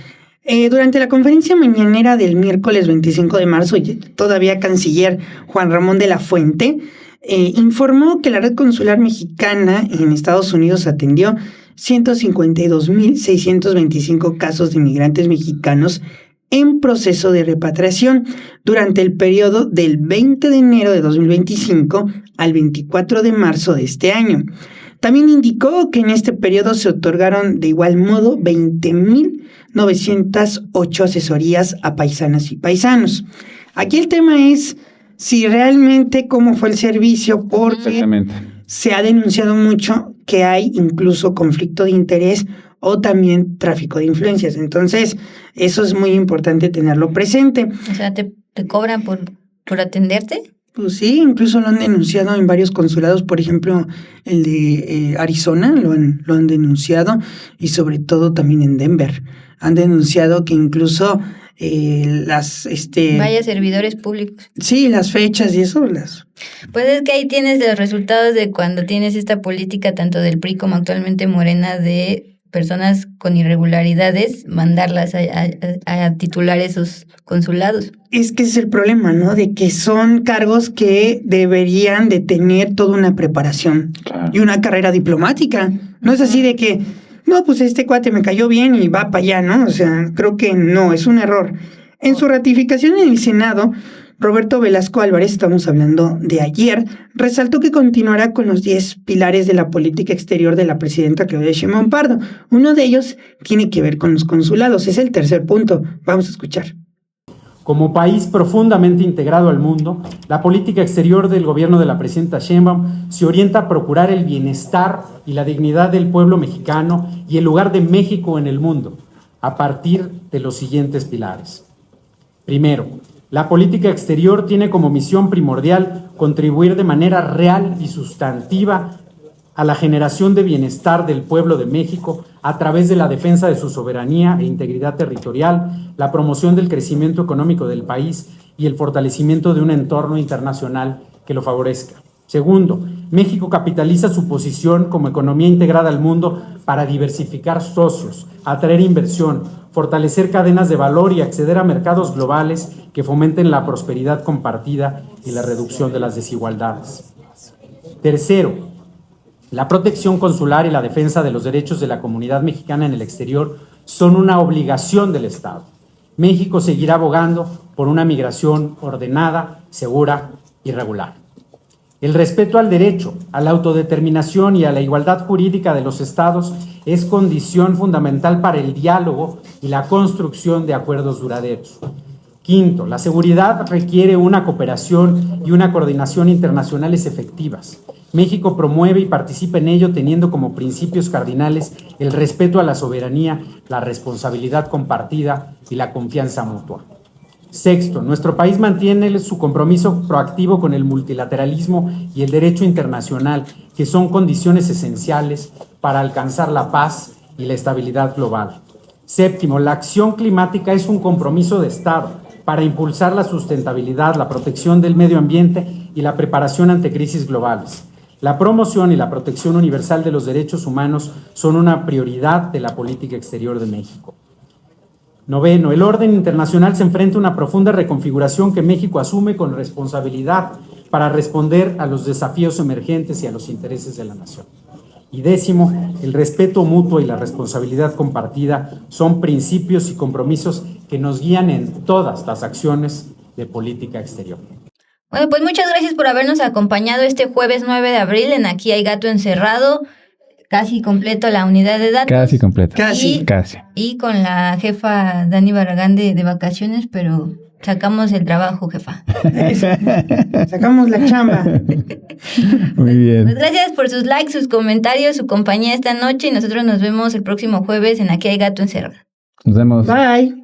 Durante la conferencia mañanera del miércoles 25 de marzo, todavía canciller Juan Ramón de la Fuente informó que la red consular mexicana en Estados Unidos atendió 152.625 casos de migrantes mexicanos en proceso de repatriación durante el periodo del 20 de enero de 2025 al 24 de marzo de este año. También indicó que en este periodo se otorgaron de igual modo 20.908 asesorías a paisanas y paisanos. Aquí el tema es si realmente cómo fue el servicio, porque se ha denunciado mucho que hay incluso conflicto de interés o también tráfico de influencias. Entonces, eso es muy importante tenerlo presente. O sea, ¿te cobran por atenderte? Pues sí, incluso lo han denunciado en varios consulados, por ejemplo, el de Arizona lo han denunciado, y sobre todo también en Denver. Han denunciado que incluso Vaya servidores públicos. Sí, las fechas y eso Pues es que ahí tienes los resultados de cuando tienes esta política tanto del PRI como actualmente Morena de personas con irregularidades, mandarlas a titular esos consulados. Es que ese es el problema, ¿no? De que son cargos que deberían de tener toda una preparación y una carrera diplomática. No es así de que, no, pues este cuate me cayó bien y va para allá, ¿no? O sea, creo que no, es un error. En su ratificación en el Senado, Roberto Velasco Álvarez, estamos hablando de ayer, resaltó que continuará con los 10 pilares de la política exterior de la presidenta Claudia Sheinbaum Pardo. Uno de ellos tiene que ver con los consulados, es el tercer punto. Vamos a escuchar. Como país profundamente integrado al mundo, la política exterior del gobierno de la presidenta Sheinbaum se orienta a procurar el bienestar y la dignidad del pueblo mexicano y el lugar de México en el mundo, a partir de los siguientes pilares. Primero, la política exterior tiene como misión primordial contribuir de manera real y sustantiva a la generación de bienestar del pueblo de México a través de la defensa de su soberanía e integridad territorial, la promoción del crecimiento económico del país y el fortalecimiento de un entorno internacional que lo favorezca. Segundo, México capitaliza su posición como economía integrada al mundo para diversificar socios, atraer inversión, fortalecer cadenas de valor y acceder a mercados globales que fomenten la prosperidad compartida y la reducción de las desigualdades. Tercero, la protección consular y la defensa de los derechos de la comunidad mexicana en el exterior son una obligación del Estado. México seguirá abogando por una migración ordenada, segura y regular. El respeto al derecho, a la autodeterminación y a la igualdad jurídica de los estados es condición fundamental para el diálogo y la construcción de acuerdos duraderos. Quinto, la seguridad requiere una cooperación y una coordinación internacionales efectivas. México promueve y participa en ello teniendo como principios cardinales el respeto a la soberanía, la responsabilidad compartida y la confianza mutua. Sexto, nuestro país mantiene su compromiso proactivo con el multilateralismo y el derecho internacional, que son condiciones esenciales para alcanzar la paz y la estabilidad global. Séptimo, la acción climática es un compromiso de Estado para impulsar la sustentabilidad, la protección del medio ambiente y la preparación ante crisis globales. La promoción y la protección universal de los derechos humanos son una prioridad de la política exterior de México. Noveno, el orden internacional se enfrenta a una profunda reconfiguración que México asume con responsabilidad para responder a los desafíos emergentes y a los intereses de la nación. Y décimo, el respeto mutuo y la responsabilidad compartida son principios y compromisos que nos guían en todas las acciones de política exterior. Bueno, pues muchas gracias por habernos acompañado este jueves 9 de abril en Aquí hay Gato Encerrado. Casi completo la unidad de datos. Casi completa. Casi. Y con la jefa Dani Barragán de vacaciones, pero sacamos el trabajo, jefa. Sacamos la chamba. Muy bien. Pues gracias por sus likes, sus comentarios, su compañía esta noche y nosotros nos vemos el próximo jueves en Aquí hay Gato Encerrado. Nos vemos. Bye.